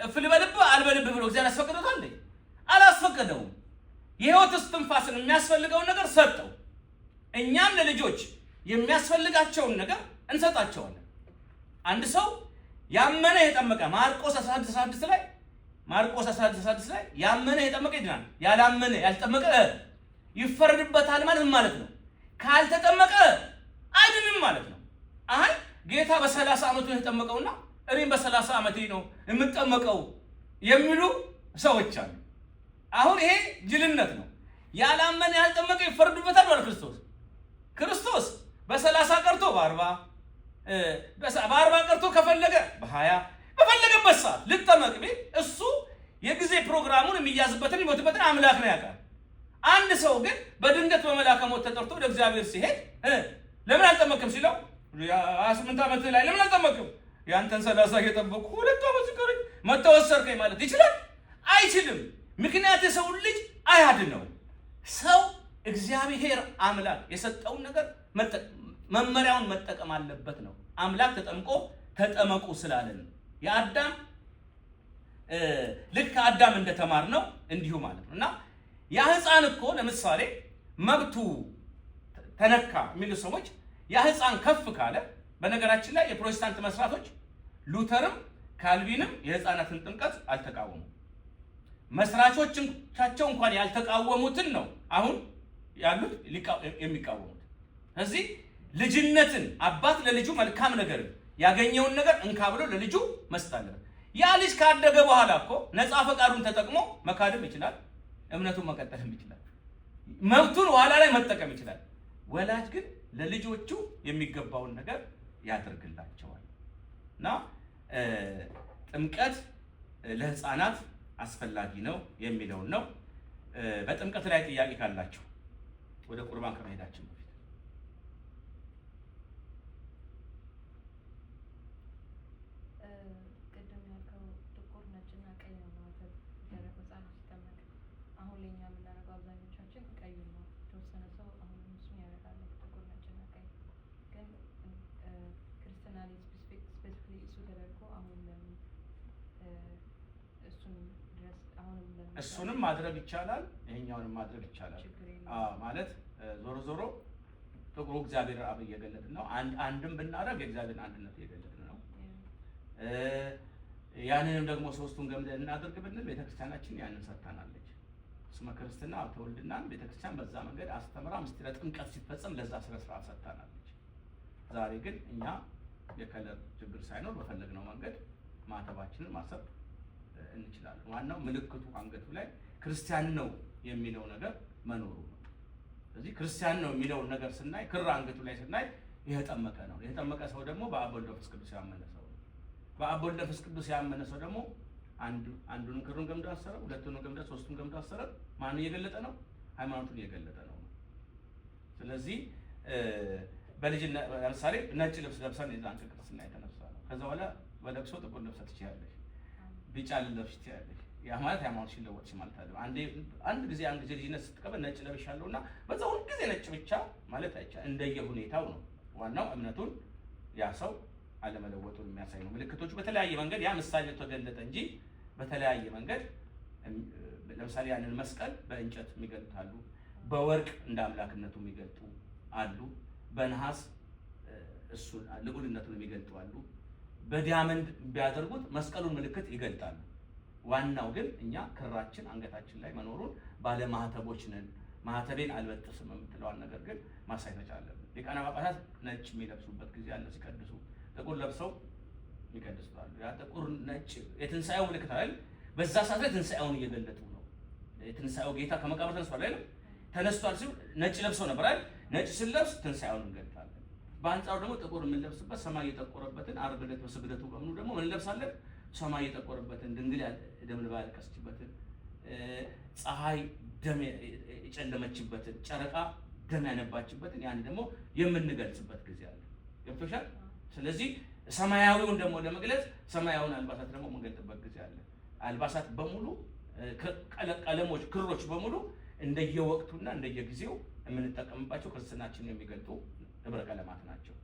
እፍ ልበልብህ አልበልብህ ብሎ እግዚአብሔር አስፈቅዶታል እንዴ? አላስፈቀደውም። የሕይወት እስትንፋስን የሚያስፈልገውን ነገር ሰጠው። እኛም ለልጆች የሚያስፈልጋቸውን ነገር እንሰጣቸዋለን። አንድ ሰው ያመነ የጠመቀ ማርቆስ 16:6 ላይ ያመነ የጠመቀ ይድናል፣ ያላመነ ያልጠመቀ ይፈረድበታል ማለት ማለት ነው። ካልተጠመቀ አይድንም ማለት ነው። አይ ጌታ በ30 ዓመቱ የተጠመቀውና እኔም በ30 ዓመቴ ነው የምጠመቀው የሚሉ ሰዎች አሉ። አሁን ይሄ ጅልነት ነው። ያላመነ ያልጠመቀ ይፈረድበታል ማለት ክርስቶስ በ30 ቀርቶ በ40 ቀርቶ ከፈለገ በ20 በፈለገበት ሰዓት ልጠመቅ ቢል እሱ የጊዜ ፕሮግራሙን የሚያዝበትን ይሞትበትን አምላክ ነው ያውቃል። አንድ ሰው ግን በድንገት በመልአከ ሞት ተጠርቶ ወደ እግዚአብሔር ሲሄድ ለምን አልጠመቅም ሲለው 28 ዓመት ላይ ለምን አልጠመቅም? ያንተን 30 እየጠበቅኩ 2 ዓመት ሲቀረኝ መተወሰርከኝ ማለት ይችላል? አይችልም። ምክንያት የሰው ልጅ አያድነው። ሰው እግዚአብሔር አምላክ የሰጠውን ነገር መመሪያውን መጠቀም አለበት ነው። አምላክ ተጠመቁ ስላለን የአዳም ልክ አዳም እንደተማር ነው እንዲሁ ማለት ነው። እና ያ ሕፃን እኮ ለምሳሌ መብቱ ተነካ የሚሉ ሰዎች ያ ሕፃን ከፍ ካለ፣ በነገራችን ላይ የፕሮቴስታንት መስራቶች ሉተርም ካልቪንም የሕፃናትን ጥምቀት አልተቃወሙም። መስራቾቻቸው እንኳን ያልተቃወሙትን ነው አሁን ያሉት የሚቃወሙት። ስለዚህ ልጅነትን አባት ለልጁ መልካም ነገር ያገኘውን ነገር እንካ ብሎ ለልጁ መስጠት አለበት። ያ ልጅ ካደገ በኋላ እኮ ነፃ ፈቃዱን ተጠቅሞ መካድም ይችላል፣ እምነቱን መቀጠልም ይችላል፣ መብቱን ኋላ ላይ መጠቀም ይችላል። ወላጅ ግን ለልጆቹ የሚገባውን ነገር ያደርግላቸዋል። እና ጥምቀት ለሕፃናት አስፈላጊ ነው የሚለውን ነው። በጥምቀት ላይ ጥያቄ ካላችሁ ወደ ቁርባን ከመሄዳችን በፊት እሱንም ማድረግ ይቻላል፣ ይሄኛውንም ማድረግ ይቻላል። ማለት ዞሮ ዞሮ ጥቁሩ እግዚአብሔር አብ እየገለጥን ነው። አንድም ብናደርግ የእግዚአብሔር አንድነት እየገለጥን ነው። ያንንም ደግሞ ሶስቱን ገምደን እናድርግ ብንል ቤተክርስቲያናችን ያንን ሰጥታናለች። ስመ ክርስትና ሀብተ ውልድናን ቤተክርስቲያን በዛ መንገድ አስተምራ ምስጢረ ጥምቀት ሲፈጸም ለዛ ስነ ስርዓት ሰጥታናለች። ዛሬ ግን እኛ የከለር ችግር ሳይኖር በፈለግነው መንገድ ማተባችንን ማሰብ እንችላለን። ዋናው ምልክቱ አንገቱ ላይ ክርስቲያን ነው የሚለው ነገር መኖሩ ነው። ስለዚህ ክርስቲያን ነው የሚለውን ነገር ስናይ ክር አንገቱ ላይ ስናይ የተጠመቀ ነው። የተጠመቀ ሰው ደግሞ በአብ ወልድ መንፈስ ቅዱስ ያመነ ሰው ነው። በአብ ወልድ መንፈስ ቅዱስ ያመነ ሰው ደግሞ አንዱን ክሩን ገምዶ አሰረ፣ ሁለቱን ገምዶ ሶስቱን ገምዶ አሰረ። ማን እየገለጠ ነው? ሃይማኖቱን እየገለጠ ነው። ስለዚህ በልጅነት ለምሳሌ ነጭ ልብስ ለብሰን የዛን ክርስትና የተነሳ ነው። ከዛ በኋላ በለቅሶ ጥቁር ልብስ ትችያለሽ፣ ቢጫ ልብስ ትችያለሽ። ያ ማለት ሃይማኖትሽ ለወጥሽ ማለት አይደለም። አንድ ጊዜ ልጅነት ስትቀበል ነጭ ለብሻለሁና በዛ ሁሉ ጊዜ ነጭ ብቻ ማለት አይቻልም። እንደየሁኔታው ነው። ዋናው እምነቱን ያ ሰው አለመለወጡን የሚያሳይ ነው። ምልክቶቹ በተለያየ መንገድ ያ ምሳሌ ተገለጠ እንጂ በተለያየ መንገድ ለምሳሌ ያንን መስቀል በእንጨት የሚገልጡ አሉ፣ በወርቅ እንደ አምላክነቱ የሚገልጡ አሉ፣ በነሐስ እሱን ልዑልነቱን የሚገልጡ አሉ፣ በዲያመንድ ቢያደርጉት መስቀሉን ምልክት ይገልጣሉ። ዋናው ግን እኛ ክራችን አንገታችን ላይ መኖሩን ባለማህተቦች ነን። ማህተቤን አልበጥስም የምትለዋን ነገር ግን ማሳየት አለብን። ሊቃነ ጳጳሳት ነጭ የሚለብሱበት ጊዜ አለ ሲቀድሱ፣ ጥቁር ለብሰው ይቀድሳሉ። ያ ጥቁር ነጭ የትንሣኤው ምልክት አይደል? በዛ ሰዓት ላይ ትንሣኤውን እየገለጡ ነው። የትንሣኤው ጌታ ከመቃብር ተነስቷል አይደል? ተነስቷል ሲሉ ነጭ ለብሰው ነበር አይደል? ነጭ ስለብስ ትንሣኤውን እንገልጣለን። በአንጻሩ ደግሞ ጥቁር የምንለብስበት ሰማይ የጠቆረበትን ዓርብ ዕለት በስግደቱ በምኑ ደግሞ ምን እንለብሳለን? ሰማይ የጠቆረበትን ድንግል ደም ልባ ያለቀሰችበትን ፀሐይ ደም የጨለመችበትን ጨረቃ ደም ያነባችበትን ያን ደግሞ የምንገልጽበት ጊዜ አለ። ገብቶሻል? ስለዚህ ሰማያዊውን ደግሞ ለመግለጽ ሰማያዊውን አልባሳት ደግሞ የምንገልጥበት ጊዜ አለ። አልባሳት በሙሉ ቀለሞች፣ ክሮች በሙሉ እንደየወቅቱና እንደየጊዜው የምንጠቀምባቸው ክርስትናችንን የሚገልጡ ህብረ ቀለማት ናቸው።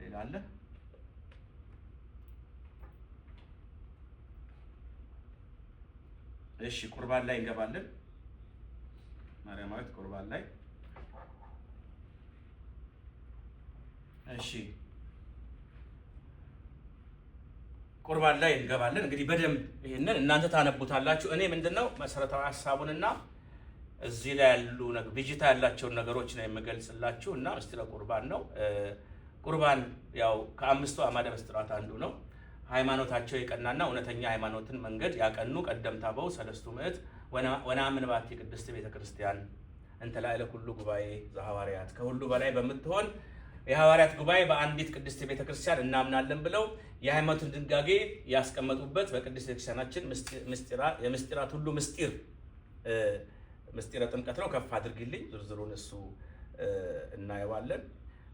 ሌላ አለ? እሺ ቁርባን ላይ እንገባለን። ማርያማዊት ቁርባን ላይ እሺ ቁርባን ላይ እንገባለን። እንግዲህ በደንብ ይሄንን እናንተ ታነቡታላችሁ። እኔ ምንድነው መሰረታዊ ሐሳቡንና እዚህ ላይ ያሉ ዲጂታ ያላቸውን ነገሮች ነው የምገልጽላችሁ እና ምስጢረ ቁርባን ነው። ቁርባን ያው ከአምስቱ አዕማደ ምስጢራት አንዱ ነው። ሃይማኖታቸው የቀናና እውነተኛ ሃይማኖትን መንገድ ያቀኑ ቀደምት አበው ሰለስቱ ምዕት ወነአምን ባቲ ቅድስት ቤተክርስቲያን እንተ ላዕለ ኩሉ ጉባኤ ዘሐዋርያት ከሁሉ በላይ በምትሆን የሐዋርያት ጉባኤ በአንዲት ቅድስት ቤተክርስቲያን እናምናለን ብለው የሃይማኖትን ድንጋጌ ያስቀመጡበት በቅድስት ቤተክርስቲያናችን የምስጢራት ሁሉ ምስጢረ ጥምቀት ነው። ከፍ አድርግልኝ ዝርዝሩን እሱ እናየዋለን።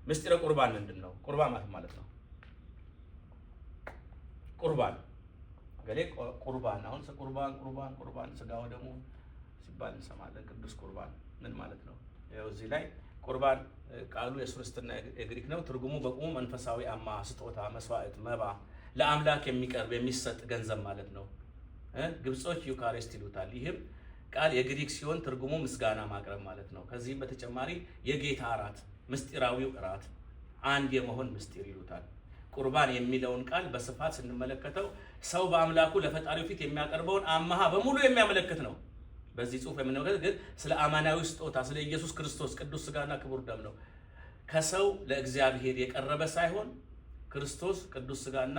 ምስጢረ ቁርባን ምንድን ነው? ቁርባን ማለት ነው ቁርባን ገሌ ቁርባን አሁን ቁርባን ስጋው ደግሞ ሲባል እንሰማለን። ቅዱስ ቁርባን ምን ማለት ነው? ያው እዚህ ላይ ቁርባን ቃሉ የሱርስትና የግሪክ ነው። ትርጉሙ በቁሙ መንፈሳዊ አማ ስጦታ፣ መስዋዕት፣ መባ ለአምላክ የሚቀርብ የሚሰጥ ገንዘብ ማለት ነው። ግብጾች ዩካሪስት ይሉታል። ይህም ቃል የግሪክ ሲሆን ትርጉሙ ምስጋና ማቅረብ ማለት ነው። ከዚህም በተጨማሪ የጌታ እራት፣ ምስጢራዊው እራት፣ አንድ የመሆን ምስጢር ይሉታል። ቁርባን የሚለውን ቃል በስፋት ስንመለከተው ሰው በአምላኩ ለፈጣሪው ፊት የሚያቀርበውን አማሃ በሙሉ የሚያመለክት ነው። በዚህ ጽሑፍ የምንመለከተው ግን ስለ አማናዊ ስጦታ ስለ ኢየሱስ ክርስቶስ ቅዱስ ስጋና ክቡር ደም ነው። ከሰው ለእግዚአብሔር የቀረበ ሳይሆን ክርስቶስ ቅዱስ ስጋና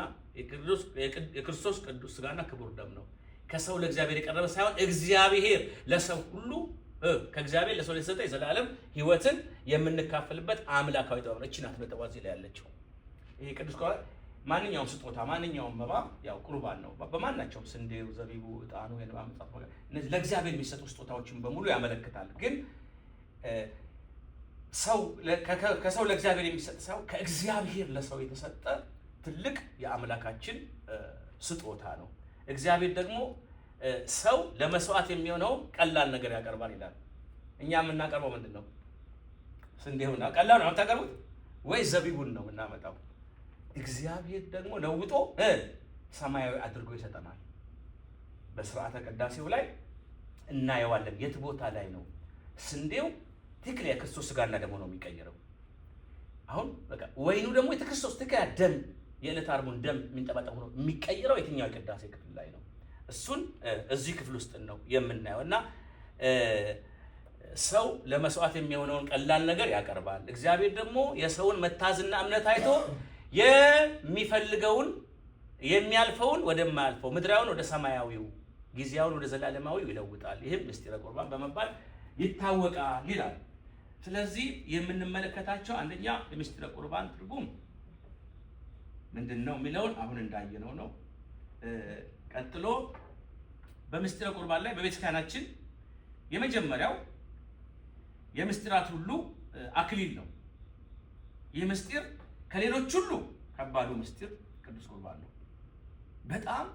የክርስቶስ ቅዱስ ስጋና ክቡር ደም ነው። ከሰው ለእግዚአብሔር የቀረበ ሳይሆን እግዚአብሔር ለሰው ሁሉ ከእግዚአብሔር ለሰው የተሰጠ የዘላለም ሕይወትን የምንካፈልበት አምላካዊ ጥበብ ነው። እቺ ናት ነጥቧ እዚህ ላይ ያለችው። ይሄ ቅዱስ ቁርባን ማንኛውም ስጦታ ማንኛውም መባ ያው ቁርባን ነው። በማናቸውም ስንዴው፣ ዘቢቡ፣ ዕጣኑ የንባ መጽሐፍ እነዚህ ለእግዚአብሔር የሚሰጡ ስጦታዎችን በሙሉ ያመለክታል። ግን ሰው ከሰው ለእግዚአብሔር የሚሰጥ ሳይሆን ከእግዚአብሔር ለሰው የተሰጠ ትልቅ የአምላካችን ስጦታ ነው። እግዚአብሔር ደግሞ ሰው ለመስዋዕት የሚሆነው ቀላል ነገር ያቀርባል ይላል። እኛ የምናቀርበው ምንድን ነው? ስንዴውና ቀላል ነው የምታቀርቡት ወይ ዘቢቡን ነው የምናመጣው? እግዚአብሔር ደግሞ ለውጦ ሰማያዊ አድርጎ ይሰጠናል። በስርዓተ ቅዳሴው ላይ እናየዋለን። የት ቦታ ላይ ነው ስንዴው ትክክል የክርስቶስ ሥጋና ደሙ ነው የሚቀየረው? አሁን በቃ ወይኑ ደግሞ የክርስቶስ ትክክል ደም የዕለት ዓርቡን ደም የሚንጠባጠብ ሆኖ የሚቀየረው የትኛው የቅዳሴ ክፍል ላይ ነው? እሱን እዚህ ክፍል ውስጥ ነው የምናየው። እና ሰው ለመስዋዕት የሚሆነውን ቀላል ነገር ያቀርባል። እግዚአብሔር ደግሞ የሰውን መታዝና እምነት አይቶ የሚፈልገውን የሚያልፈውን ወደማያልፈው ምድራውን ወደ ሰማያዊው ጊዜያውን ወደ ዘላለማዊው ይለውጣል። ይህም ምስጢረ ቁርባን በመባል ይታወቃል ይላል። ስለዚህ የምንመለከታቸው አንደኛ የምስጢረ ቁርባን ትርጉም ምንድነው የሚለውን አሁን እንዳየነው ነው። ቀጥሎ በምስጢረ ቁርባን ላይ በቤተክርስቲያናችን የመጀመሪያው የምስጢራት ሁሉ አክሊል ነው። ይህ ምስጢር ከሌሎች ሁሉ ከባዱ ምስጢር ቅዱስ ቁርባን ነው። በጣም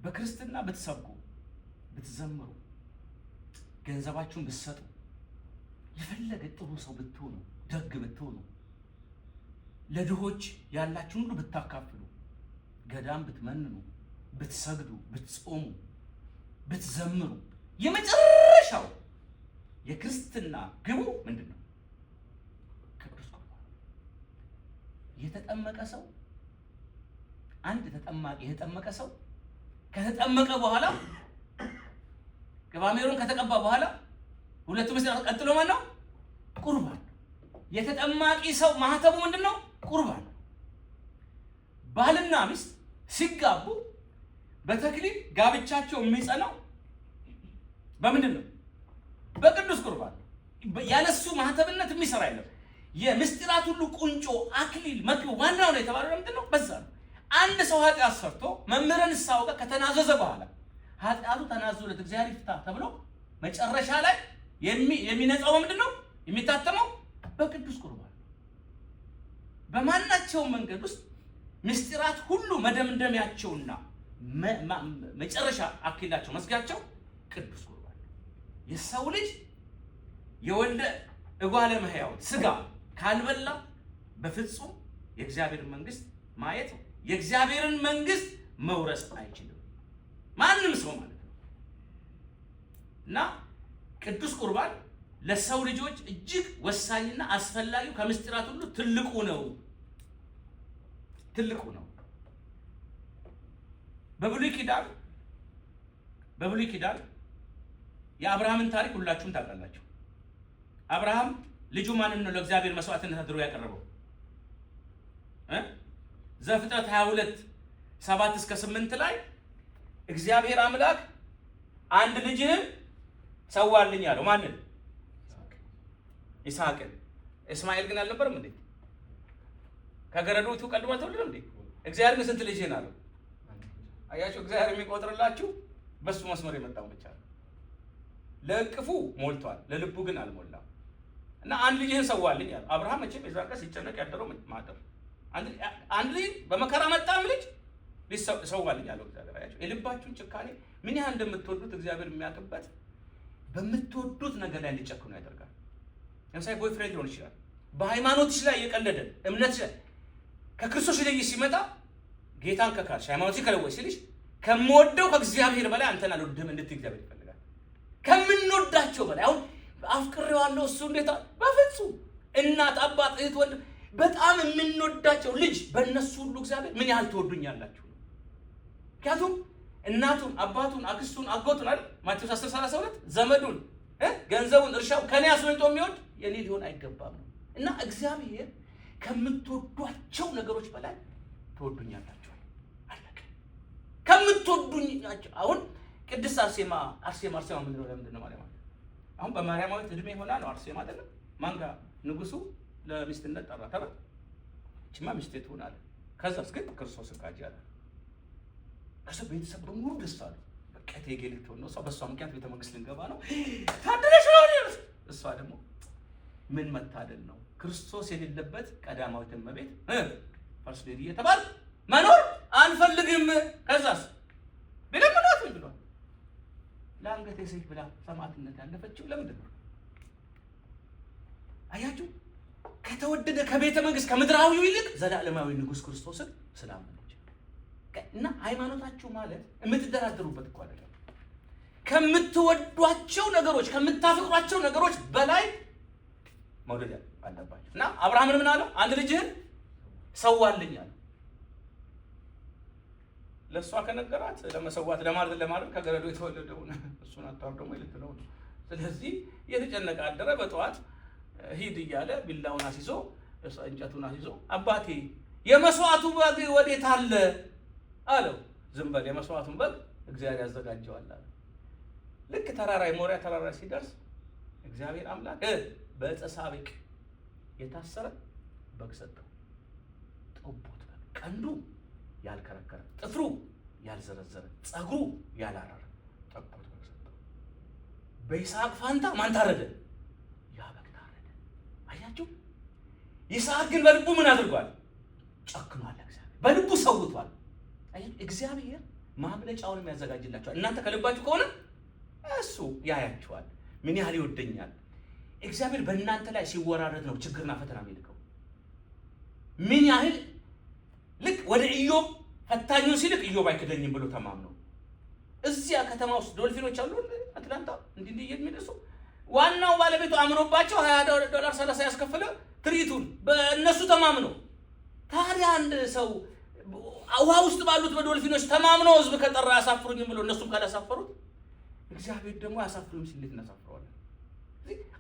በክርስትና ብትሰብኩ፣ ብትዘምሩ፣ ገንዘባችሁን ብትሰጡ፣ የፈለገ ጥሩ ሰው ብትሆኑ፣ ደግ ብትሆኑ፣ ለድሆች ያላችሁን ሁሉ ብታካፍሉ፣ ገዳም ብትመንኑ፣ ብትሰግዱ፣ ብትጾሙ፣ ብትዘምሩ፣ የመጨረሻው የክርስትና ግቡ ምንድነው? ቅዱስ ቁርባን። የተጠመቀ ሰው አንድ ተጠማቂ የተጠመቀ ሰው ከተጠመቀ በኋላ ቅባሜሮን ከተቀባ በኋላ ሁለቱ ምስጢራት ቀጥሎ ማለት ነው ቁርባን። የተጠማቂ ሰው ማህተቡ ምንድነው? ቁርባን። ባልና ሚስት ሲጋቡ በተክሊል ጋብቻቸው የሚጸናው በምንድን ነው? በቅዱስ ቁርባን። ያለሱ ማህተብነት የሚሰራ የለም። የምስጢራት ሁሉ ቁንጮ አክሊል መክሊል ዋናው ነው የተባለው ምንድነው? በዛ ነው። አንድ ሰው ኃጢአት ሰርቶ መምህረ ንስሐው ጋር ከተናዘዘ በኋላ ኃጢአቱ ተናዞለት እግዚአብሔር ይፍታ ተብሎ መጨረሻ ላይ የሚነጻው ምንድነው? የሚታተመው በቅዱስ ቁርባን። በማናቸው መንገድ ውስጥ ምስጢራት ሁሉ መደምደሚያቸውና መጨረሻ አክሊላቸው መስጊያቸው ቅዱስ ቁርባን። የሰው ልጅ የወልደ እጓለ እመሕያው ሥጋ ካልበላ በፍጹም የእግዚአብሔርን መንግስት ማየት የእግዚአብሔርን መንግስት መውረስ አይችልም፣ ማንም ሰው ማለት ነው። እና ቅዱስ ቁርባን ለሰው ልጆች እጅግ ወሳኝና አስፈላጊው ከምስጢራት ሁሉ ትልቁ ነው። በብሉይ ኪዳን የአብርሃምን ታሪክ ሁላችሁም ታውቃላችሁ። አብርሃም ልጁ ማንን ነው ለእግዚአብሔር መስዋዕትነት አድርጎ ያቀረበው? ዘፍጥረት 22:7-8 ላይ እግዚአብሔር አምላክ አንድ ልጅህን ሰዋልኝ አለው። ማንን? ይስሐቅን። እስማኤል ግን አልነበረም እንዴ? ከገረዶቱ ቀድሞ ተወለደ እንዴ? እግዚአብሔር ግን ስንት ልጅህን አለው? አያችሁ፣ እግዚአብሔር የሚቆጥርላችሁ በሱ መስመር የመጣው ብቻ ነው። ለእቅፉ ሞልቷል፣ ለልቡ ግን አልሞላም። እና አንድ ልጅህን ሰዋልኝ አለው። አብርሃም መቼም የዛን ቀን ሲጨነቅ ያደረው ማደር አንድ ልጅ በመከራ መጣም ልጅ ሰዋልኝ አለው እግዚአብሔር። አያችሁ የልባችሁን ጭካኔ ምን ያህል እንደምትወዱት እግዚአብሔር የሚያውቅበት በምትወዱት ነገር ላይ እንዲጨክኑ ያደርጋል። ለምሳሌ ቦይፍሬንድ ሊሆን ይችላል። በሃይማኖትሽ ላይ እየቀለደ እምነትሽ ላይ ከክርስቶስ ልጅ ሲመጣ ጌታን ከካድሽ ሃይማኖትሽ ከለወጥሽ ሲልሽ ከምወደው ከእግዚአብሔር በላይ አንተን አልወድህም እንድትይ እግዚአብሔር ይፈልጋል። ከምንወዳቸው በላይ አሁን አፍቅሬዋለሁ እሱ እንዴት በፍጹም እናት፣ አባት፣ እህት፣ ወንድም በጣም የምንወዳቸው ልጅ በእነሱ ሁሉ እግዚአብሔር ምን ያህል ትወዱኛላችሁ ነው። ምክንያቱም እናቱን፣ አባቱን፣ አክስቱን፣ አጎቱን አይደል ማቴዎስ 10:32 ዘመዱን፣ ገንዘቡን፣ እርሻው ከኔ አስበልጦ የሚወድ የኔ ሊሆን አይገባም ነው። እና እግዚአብሔር ከምትወዷቸው ነገሮች በላይ ትወዱኛላችሁ አለቀ። ከምትወዱኛቸው አሁን ቅድስት አርሴማ ምንድን ነው? ለምንድን ነው ማርያም? አሁን በማርያማዊት እድሜ ሆና ነው አርሴማ አይደለም። ማን ጋር ንጉሱ ለሚስትነት ጠራ ተባለ። እቺማ ሚስቴ ትሆን አለ። ከዛስ ግን ክርስቶስ ጋር ያለ ከሰው ቤተሰብ በሙሉ ደስ አለ። በቃ ተይገሊት ነው ሰው በሷ ምክንያት ቤተ መንግስት ልንገባ ነው ታደለሽ ነው። እሷ ደግሞ ምን መታደል ነው ክርስቶስ የሌለበት ቀዳማዊት እመቤት ፈርስት ሌዲ የተባለ መኖር አንፈልግም። ከዛስ ቢለምናት ብሏል። ለአንገቴ ሰይፍ ብላ ሰማዕትነት ያለፈችው ለምንድን ነው? አያችሁ ከተወደደ ከቤተ መንግስት ከምድራዊው ይልቅ ዘላለማዊ ንጉስ ክርስቶስን ስላመነች እና ሃይማኖታችሁ ማለት የምትደራደሩበት እኮ አይደለም። ከምትወዷቸው ነገሮች ከምታፈቅሯቸው ነገሮች በላይ መውደድ አለባችሁ። እና አብርሃምን ምን አለው? አንድ ልጅህን ሰዋልኝ አለ። ለሷ ከነገራት ለመሰዋት ለማለት ከገረዶ የተወለደውን እሱን አታርደው ማለት ነው። ስለዚህ የተጨነቀ አደረ። በጠዋት ሂድ እያለ ቢላውን አስይዞ እንጨቱን አስይዞ አባቴ የመስዋዕቱ በግ ወዴት አለ አለው። ዝም በል የመስዋዕቱን በግ እግዚአብሔር ያዘጋጀዋል አለ። ልክ ተራራ የሞሪያ ተራራ ሲደርስ እግዚአብሔር አምላክ በዕፀ ሳቤቅ የታሰረ በግ ሰጠው። ጠቦት በግ፣ ቀንዱ ያልከረከረ፣ ጥፍሩ ያልዘረዘረ፣ ጸጉሩ ያላረረ ጠቦት በግ ሰጠው። በይስሐቅ ፋንታ ማን ታረደ? ያ በግ ታረደ። አያችሁ? ይስሐቅ ግን በልቡ ምን አድርጓል? ጨክኗል። እግዚአብሔር በልቡ ሰውቷል። እግዚአብሔር ማምለጫውን የሚያዘጋጅላችኋል። እናንተ ከልባችሁ ከሆነ እሱ ያያችኋል። ምን ያህል ይወደኛል። እግዚአብሔር በእናንተ ላይ ሲወራረድ ነው ችግርና ፈተና የሚልከው። ምን ያህል ልክ ወደ ኢዮብ ፈታኙን ሲልክ ኢዮብ አይክደኝም ብሎ ተማምነው እዚያ ከተማ ውስጥ ዶልፊኖች አሉ አትላንታ እንዲህ የሚደርሱ ዋናው ባለቤቱ አምሮባቸው $20 $30 ያስከፈለ ትርኢቱን በእነሱ ተማምነው። ታዲያ አንድ ሰው ውሃ ውስጥ ባሉት በዶልፊኖች ተማምነው ህዝብ ከጠራ ያሳፍሩኝም ብሎ እነሱም ካላሳፈሩት እግዚአብሔር ደግሞ ያሳፍሩኝ ሲል እናሳፍረዋለን።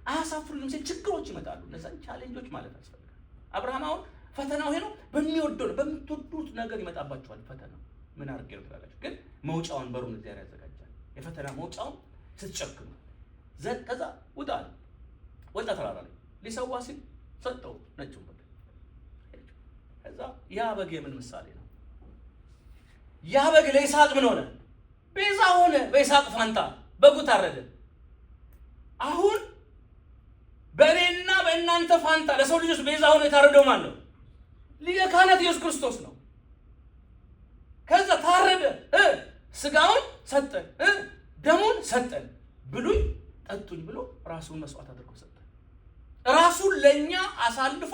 አያሳፍሩኝም ሲል ችግሮች ይመጣሉ። እነዛን ቻሌንጆች ማለት ያስፈልጋል። አብርሃም አሁን ፈተናው ይሄ ነው። በሚወደው በምትወዱት ነገር ይመጣባችኋል ፈተናው። ምን አድርጌ ነው ትላላችሁ? ግን መውጫውን በሩን እግዚአብሔር ያዘጋጃል። የፈተና መውጫውን ስትጨክኑ ከዛ ወጣ ተራራ ላይ ሊሰዋ ሲል ሰጠው ነጭው በግ። ከዛ ያ በግ የምን ምሳሌ ነው? ያ በግ ለይስሐቅ ምን ሆነ? ቤዛ ሆነ። በይስሐቅ ፋንታ በጉ ታረደ። አሁን በእኔና በእናንተ ፋንታ ለሰው ልጆች ቤዛ ሆነ የታረደው ማን ነው? ሊቀ ካህናት ኢየሱስ ክርስቶስ ነው። ከዛ ታረደ፣ ስጋውን ሰጠን፣ ደሙን ሰጠን፣ ብሉኝ ጠጡኝ ብሎ ራሱን መስዋዕት አድርጎ ሰጠን። ራሱን ለኛ አሳልፎ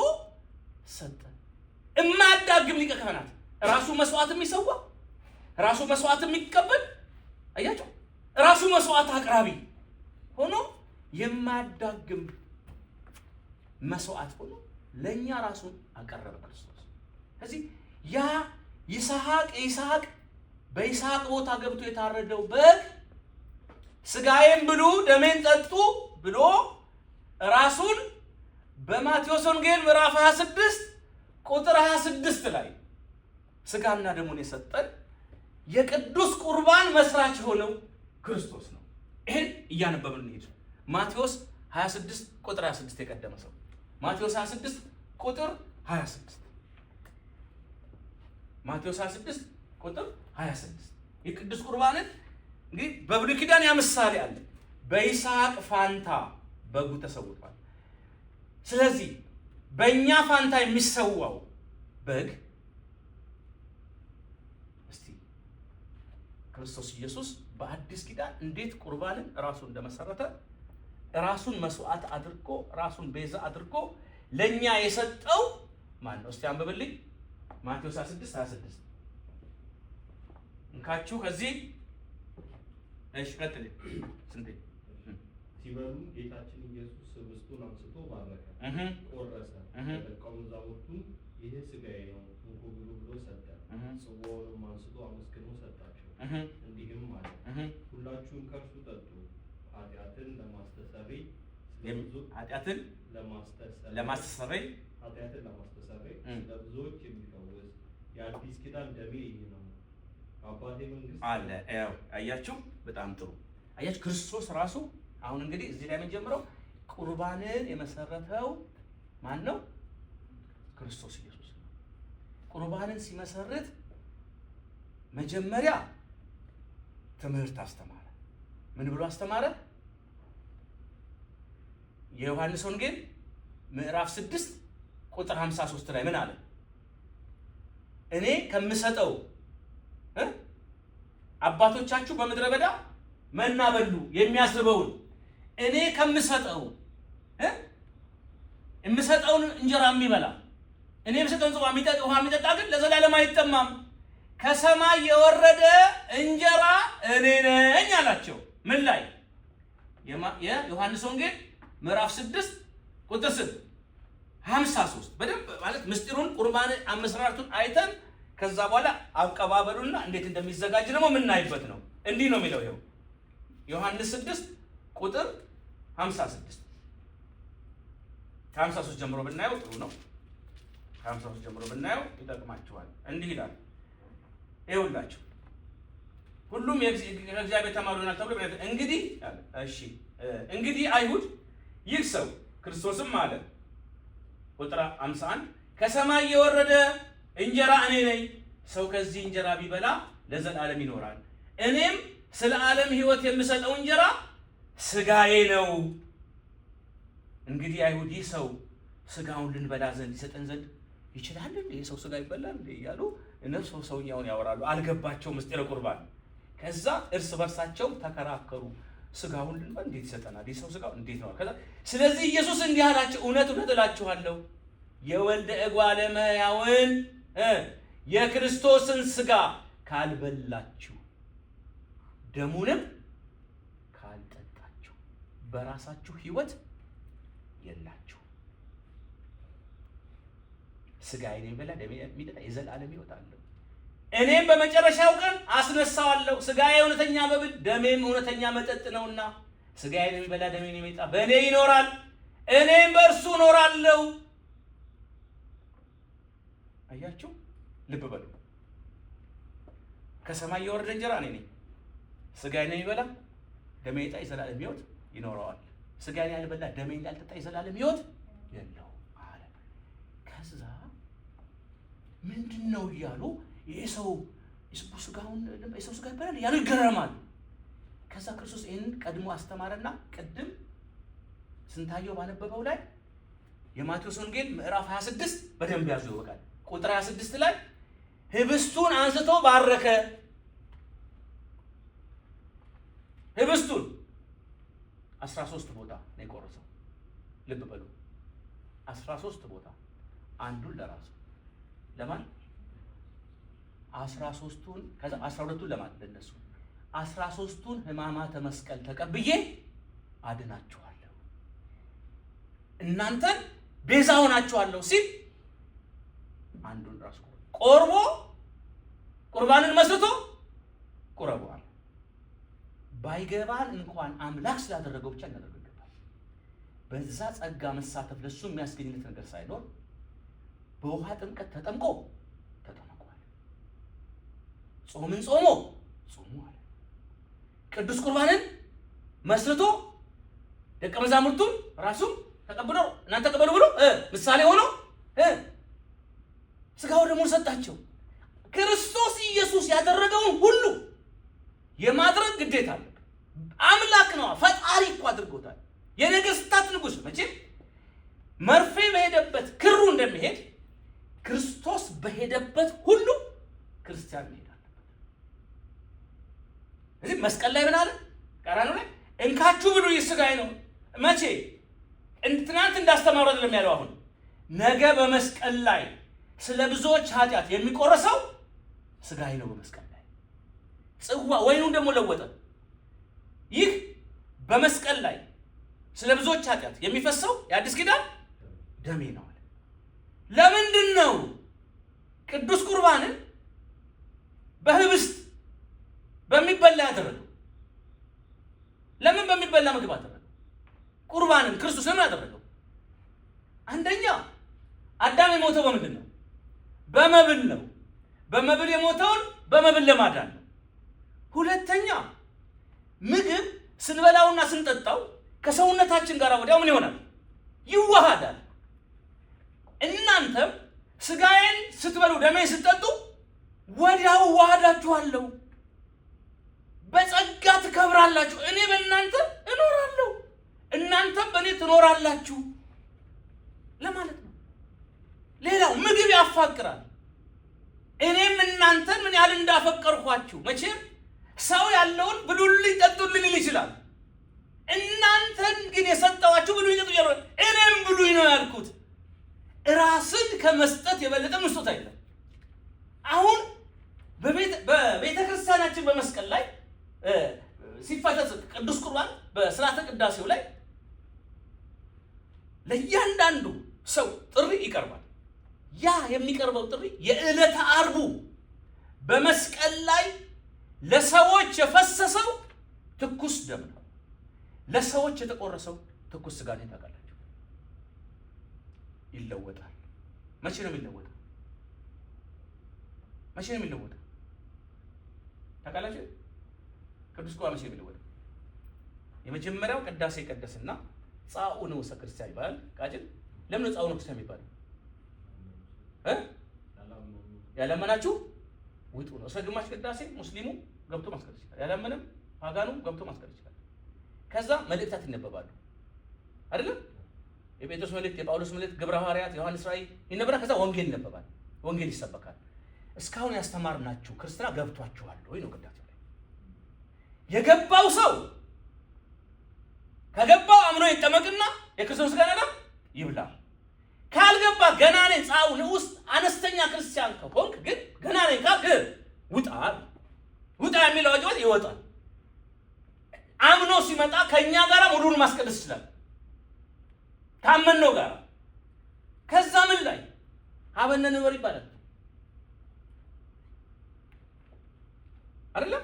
ሰጠን። እማያዳግም ሊቀ ካህናት ራሱ መስዋዕት የሚሰዋ ራሱ መስዋዕት የሚቀበል አያችሁ፣ ራሱ መስዋዕት አቅራቢ ሆኖ የማያዳግም መስዋዕት ሆኖ ለኛ ራሱን አቀረበ ክርስቶስ። ስለዚህ ያ ይስሐቅ በይስሐቅ ቦታ ገብቶ የታረደው በግ ስጋዬን ብሉ ደሜን ጠጡ ብሎ ራሱን በማቴዎስ ወንጌል ምዕራፍ 26 ቁጥር 26 ላይ ስጋና ደሙን የሰጠን የቅዱስ ቁርባን መስራች ሆነው ክርስቶስ ነው። ይሄን እያነበብን እንሄድ። ማቴዎስ 26 ቁጥር 26 የቀደመ ሰው ማቴዎስ 26 ቁጥር 26 ማቴዎስ 26 ቁጥር 26 የቅዱስ ቁርባንን እንግዲህ በብሉይ ኪዳን ያ ምሳሌ አለ። በይስሐቅ ፋንታ በጉ ተሰውቷል። ስለዚህ በእኛ ፋንታ የሚሰዋው በግ እስቲ ክርስቶስ ኢየሱስ በአዲስ ኪዳን እንዴት ቁርባንን ራሱ እንደመሰረተ ራሱን መስዋዕት አድርጎ ራሱን ቤዛ አድርጎ ለኛ የሰጠው ማን ነው? እስቲ አንብብልኝ። ማቴዎስ 26:26 እንካችሁ ከዚህ እሺ፣ ቀጥል። ስንቴ ሲበሉ ጌታችን ኢየሱስ ህብስቱን አንስቶ ባረከ፣ ቆረሰ፣ ለደቀ መዛሙርቱም ይህ ሥጋዬ ነው እንኩ ብሉ ብሎ ሰጠ። ጽዋውንም አንስቶ አመስግኖ ሰጣቸው፣ እንዲህም አለ፣ ሁላችሁም ከእርሱ ጠጡ፣ ኃጢአትን ለማስተሰረይ ለብዙዎች የሚፈውስ የአዲስ ኪዳን ደሜ ይህ ነው። አባቴ መንግስት አለ። አያችሁ፣ በጣም ጥሩ አያችሁ። ክርስቶስ ራሱ አሁን እንግዲህ እዚህ ላይ የምንጀምረው ቁርባንን የመሰረተው ማን ነው? ክርስቶስ ኢየሱስ ነው። ቁርባንን ሲመሰርት መጀመሪያ ትምህርት አስተማረ። ምን ብሎ አስተማረ? የዮሐንስ ወንጌል ምዕራፍ 6 ቁጥር 53 ላይ ምን አለ? እኔ ከምሰጠው አባቶቻችሁ በምድረ በዳ መና በሉ የሚያስርበውን እኔ ከምሰጠው የምሰጠውን እንጀራ የሚበላ እኔ የምሰጠውን ጽዋ ውሃ የሚጠጣ ግን ለዘላለም አይጠማም። ከሰማይ የወረደ እንጀራ እኔ ነኝ አላቸው። ምን ላይ? የዮሐንስ ወንጌል ምዕራፍ 6 ቁጥር 53 በደንብ ማለት ምስጢሩን ቁርባን አመስራቱን አይተን ከዛ በኋላ አቀባበሉና እንዴት እንደሚዘጋጅ ደግሞ የምናይበት ነው። እንዲህ ነው የሚለው ይኸው ዮሐንስ 6 ቁጥር 56 ከ53 ጀምሮ ብናየው ጥሩ ነው። ከ53 ጀምሮ ብናየው ይጠቅማችኋል። እንዲህ ይላል ይኸውላችሁ ሁሉም የእግዚአብሔር ተማሪ ይሆናል ተብሎ እንግዲህ አለ። እሺ እንግዲህ አይሁድ ይህ ሰው ክርስቶስም አለ ቁጥር 51 ከሰማይ የወረደ እንጀራ እኔ ነኝ። ሰው ከዚህ እንጀራ ቢበላ ለዘላለም ይኖራል። እኔም ስለ ዓለም ሕይወት የምሰጠው እንጀራ ስጋዬ ነው። እንግዲህ አይሁድ ይህ ሰው ስጋውን ልንበላ ዘንድ ይሰጠን ዘንድ ይችላል እንዴ? ሰው ስጋ ይበላል እንዴ? እያሉ እነሱ ሰውኛውን ያወራሉ። አልገባቸው ምስጢረ ቁርባን። ከዛ እርስ በርሳቸው ተከራከሩ። ስጋውን ልንበላ እንዴት ይሰጠናል? የሰው ስጋው እንዴት ነው? ከዛ ስለዚህ ኢየሱስ እንዲህ አላቸው፣ እውነት እውነት እላችኋለሁ የወልደ እጓለ እመሕያውን የክርስቶስን ስጋ ካልበላችሁ ደሙንም ካልጠጣችሁ በራሳችሁ ሕይወት የላችሁ። ስጋዬን የሚበላ ደሜን የሚጠጣ የዘላለም ሕይወት አለው፣ እኔም በመጨረሻው ቀን አስነሳዋለሁ። ስጋዬ እውነተኛ መብል ደሜም እውነተኛ መጠጥ ነውና ስጋዬን የሚበላ ደሜን የሚጠጣ በእኔ ይኖራል፣ እኔም በእርሱ እኖራለሁ። አያችሁ፣ ልብ በሉ። ከሰማይ የወረደ እንጀራ እኔ ነኝ። ስጋዬን የሚበላ ደሜን የሚጠጣ የዘላለም ሕይወት ይኖረዋል። ስጋዬን ያልበላ ደሜን ያልጠጣ የዘላለም ሕይወት የለው አለ። ከዛ ምንድን ነው እያሉ የሰው ስጋውን የሰው ስጋ ይበላል ያሉ ይገረማሉ። ከዛ ክርስቶስ ይህን ቀድሞ አስተማረና ቅድም ስንታየው ባነበበው ላይ የማቴዎስ ወንጌል ምዕራፍ 26 በደንብ ያዙ ይወቃል። ቁጥር 26 ላይ ህብስቱን አንስቶ ባረከ። ህብስቱን 13 ቦታ ነው የቆረሰው። ልብ በሉ 13 ቦታ፣ አንዱን ለራሱ ለማን 13ቱን ከዛ 12ቱን ለማን ለነሱ 13ቱን ሕማማተ መስቀል ተቀብዬ አድናችኋለሁ፣ እናንተን ቤዛ ሆናችኋለሁ ሲል አንዱን ራሱ ቆርቦ ቁርባንን መስርቶ ቁረቧል። ባይገባን እንኳን አምላክ ስላደረገው ብቻ እናደርገው ይገባል። በዛ ጸጋ መሳተፍ ለሱ የሚያስገኝለት ነገር ሳይኖር በውሃ ጥምቀት ተጠምቆ ተጠምቋል። ጾምን ጾሞ ጾሟል። ቅዱስ ቁርባንን መስርቶ ደቀ መዛሙርቱን ራሱም ተቀብሎ እናንተ ተቀበሉ ብሎ ምሳሌ ሆኖ ስጋው ደግሞ ሰጣቸው። ክርስቶስ ኢየሱስ ያደረገውን ሁሉ የማድረግ ግዴታ አለ። አምላክ ነው፣ ፈጣሪ እኮ አድርጎታል። የነገስታት ንጉስ። መቼም መርፌ በሄደበት ክሩ እንደሚሄድ ክርስቶስ በሄደበት ሁሉ ክርስቲያን መሄድ አለበት። እዚህ መስቀል ላይ ምን አለ? ቀራንዮ ላይ እንካችሁ ብሉ ስጋዬ ነው። መቼ? ትናንት እንዳስተማሩ አይደለም ያለው። አሁን ነገ በመስቀል ላይ ስለ ብዙዎች ኃጢአት የሚቆረሰው ስጋዬ ነው። በመስቀል ላይ ጽዋ ወይኑን ደግሞ ለወጠ። ይህ በመስቀል ላይ ስለ ብዙዎች ኃጢአት የሚፈሰው የአዲስ ኪዳን ደሜ ነው አለ። ለምንድን ነው ቅዱስ ቁርባንን በህብስት በሚበላ ያደረገው? ለምን በሚበላ ምግብ አደረገው? ቁርባንን ክርስቶስ ለምን አደረገው? አንደኛ አዳም የሞተው በምንድን ነው? በመብል ነው። በመብል የሞተውን በመብል ለማዳን ነው። ሁለተኛ ምግብ ስንበላውና ስንጠጣው ከሰውነታችን ጋር ወዲያው ምን ይሆናል? ይዋሃዳል። እናንተም ስጋዬን ስትበሉ ደሜን ስትጠጡ ወዲያው ዋሃዳችኋለሁ፣ በጸጋ ትከብራላችሁ። እኔ በእናንተ እኖራለሁ፣ እናንተም በእኔ ትኖራላችሁ ለማለት ነው። ሌላው ምግብ ያፋቅራል። እኔም እናንተን ምን ያህል እንዳፈቀርኳችሁ። መቼም ሰው ያለውን ብሉልኝ ጠጡልኝ ሊል ይችላል። እናንተን ግን የሰጠዋችሁ ብሉኝ ጠጡ ይላል። እኔም ብሉኝ ነው ያልኩት። ራስን ከመስጠት የበለጠ መስጠት አይደለም። አሁን በቤተ ክርስቲያናችን በመስቀል ላይ ሲፈተት ቅዳሴው ላይ ለእያንዳንዱ ሰው ጥሪ ይቀርባል። ያ የሚቀርበው ጥሪ የዕለተ ዓርቡ በመስቀል ላይ ለሰዎች የፈሰሰው ትኩስ ደም ነው። ለሰዎች የተቆረሰው ትኩስ ስጋ ነው። ታውቃላችሁ፣ ይለወጣል። መቼ ነው የሚለወጠው? መቼ ነው የሚለወጠው? ታውቃላችሁ? ቅዱስ ቁርባን መቼ ነው የሚለወጠው? የመጀመሪያው ቅዳሴ ቀደስና ጻኡ ንዑሰ ክርስቲያን ይባላል። ቃጭል ለምን ጻኡ ንዑሰ ክርስቲያን ይባላል? ያላመናችሁ ውጡ ነው። እስከ ግማሽ ቅዳሴ ሙስሊሙ ገብቶ ማስቀደስ ይችላል። ያላመነም ፓጋኑ ገብቶ ማስቀደስ ይችላል። ከዛ መልእክታት ይነበባሉ አይደለም? የጴጥሮስ መልእክት፣ የጳውሎስ መልእክት፣ ግብረ ሐዋርያት፣ ዮሐንስ ራእይ ይነበባል። ከዛ ወንጌል ይነበባል፣ ወንጌል ይሰበካል። እስካሁን ያስተማርናችሁ ክርስትና ገብቷችኋል ወይ ነው ቅዳሴው ላይ። የገባው ሰው ከገባው አምኖ ይጠመቅና የክርስቶስ ሥጋና ደም ይብላ። ካልገባ ገና ነኝ ጻኡ ንዑስ አነስተኛ ክርስቲያን ከሆንክ ግን ገና ነኝ ካልክ ውጣ ውጣ የሚለው አዋጅ ይወጣል። አምኖ ሲመጣ ከኛ ጋር ሙሉን ማስቀደስ ይችላል ታመነው ጋር። ከዛ ምን ላይ ሀበነ ንበር ይባላል አይደለም?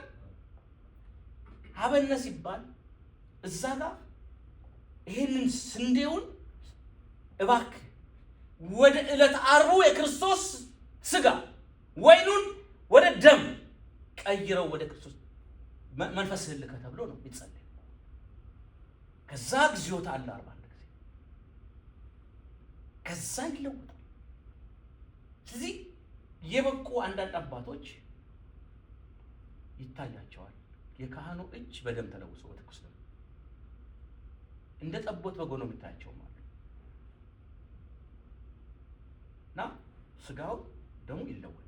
ሀበነ ሲባል እዛ ጋር ይሄንን ስንዴውን እባክህ ወደ ዕለተ ዓርቡ የክርስቶስ ሥጋ ወይኑን ወደ ደም ቀይረው ወደ ክርስቶስ መንፈስህን ልከ ተብሎ ነው የሚጸለይ። ከዛ ጊዜው ታላ 40 ጊዜ ከዛ ይለወጣል። ስለዚህ የበቁ አንዳንድ አባቶች ይታያቸዋል። የካህኑ እጅ በደም ተለውሶ በትኩስ ደም እንደ ጠቦት በጎኖ የሚታያቸው ማለት እና ስጋው ደሙ ይለወጣል።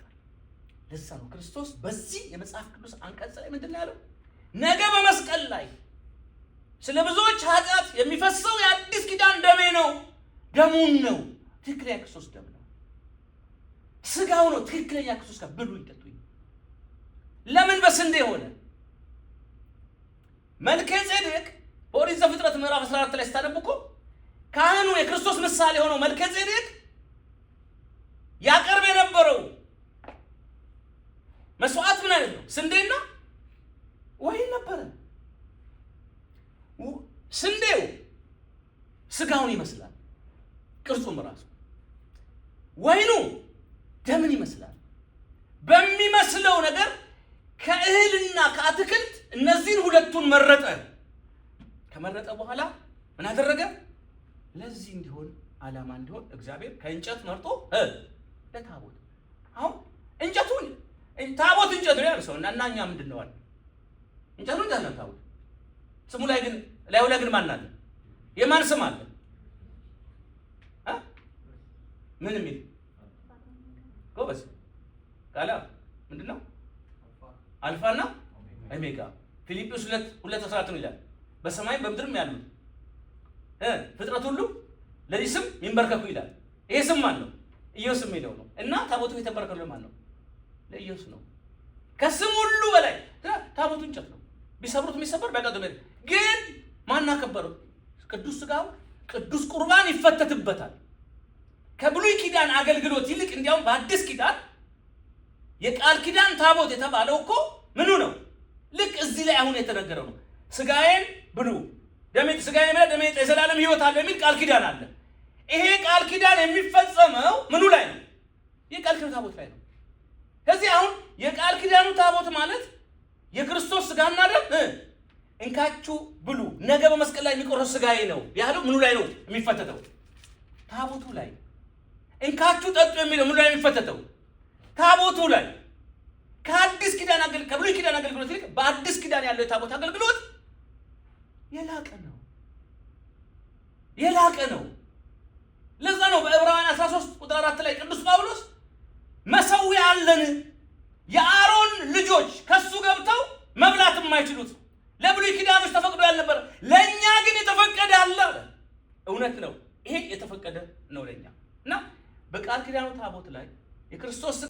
ለዛ ነው ክርስቶስ በዚህ የመጽሐፍ ቅዱስ አንቀጽ ላይ ምንድን ነው ያለው? ነገ በመስቀል ላይ ስለ ብዙዎች ኃጢአት የሚፈሰው የአዲስ ኪዳን ደሜ ነው፣ ደሙን ነው። ትክክለኛ ክርስቶስ ደም ነው፣ ስጋው ነው። ትክክለኛ ክርስቶስ ጋር ብሉ ይጠጡ። ለምን በስንዴ ሆነ? መልከ ጼዴቅ በኦሪት ዘፍጥረት ምዕራፍ 14 ላይ ስታነቡ እኮ ካህኑ የክርስቶስ ምሳሌ ሆነው መልከ ጼዴቅ ያቀርብ የነበረው መስዋዕት ምን አይነት ነው? ስንዴና ወይን ነበረ። ስንዴው ስጋውን ይመስላል ቅርጹም ራሱ፣ ወይኑ ደምን ይመስላል። በሚመስለው ነገር ከእህልና ከአትክልት እነዚህን ሁለቱን መረጠ። ከመረጠ በኋላ ምን አደረገ? ለዚህ እንዲሆን ዓላማ እንዲሆን እግዚአብሔር ከእንጨት መርጦ ለታቦት። አሁን እንጨቱን ታቦት እንጨት ነው ያለው ሰውና እኛ ምንድን ነው አለ? እንጨቱን እንጨት ነው ታቦት። ስሙ ላይ ግን ላዩ ላይ ግን ማን አለ? የማን ስም አለ? ምን የሚል ጎበዝ ቃላ ምንድን ነው? አልፋና ኦሜጋ። ፊልጵስዩስ 2:14 ይላል በሰማይም በምድርም ያሉት ፍጥረት ሁሉ ለዚህ ስም ይንበርከኩ ይላል። ይሄ ስም ማን ነው? ኢየሱስ የሚለው ነው። እና ታቦቱ የተበረከለው ማን ነው? ለኢየሱስ ነው። ከስም ሁሉ በላይ ታቦቱ እንጨት ነው። ቢሰብሩት የሚሰበር ቢያቀጥሉ ግን ማን አከበረው? ቅዱስ ሥጋው ቅዱስ ቁርባን ይፈተትበታል። ከብሉይ ኪዳን አገልግሎት ይልቅ እንዲያውም በአዲስ ኪዳን የቃል ኪዳን ታቦት የተባለው እኮ ምኑ ነው? ልክ እዚህ ላይ አሁን የተነገረው ነው። ሥጋዬን ብሉ ሥጋዬን ደሜ የዘላለም ሕይወት አለ የሚል ቃል ኪዳን አለ። ይሄ ቃል ኪዳን የሚፈጸመው ምኑ ላይ ነው? የቃል ኪዳኑ ታቦት ላይ ነው። ከዚህ አሁን የቃል ኪዳኑ ታቦት ማለት የክርስቶስ ሥጋና ደም እንካችሁ ብሉ ነገ በመስቀል ላይ የሚቆረስ ሥጋዬ ነው ያለው ምኑ ላይ ነው የሚፈተተው? ታቦቱ ላይ። እንካችሁ ጠጡ የሚለው ምኑ ላይ የሚፈተተው? ታቦቱ ላይ። ከአዲስ ኪዳን ከብሉይ ኪዳን አገልግሎት ይልቅ በአዲስ ኪዳን ያለው የታቦት አገልግሎት የላቀ ነው፣ የላቀ ነው። ለዛ ነው በዕብራውያን 13:4 ላይ ቅዱስ ጳውሎስ መሠዊያ አለን የአሮን ልጆች ከሱ ገብተው መብላት የማይችሉት ለብሉይ ኪዳኖች ተፈቅዶ ያልነበረ ለእኛ ግን የተፈቀደ አለ። እውነት ነው፣ ይሄ የተፈቀደ ነው ለእኛ እና በቃል ኪዳኑ ታቦት ላይ የክርስቶስ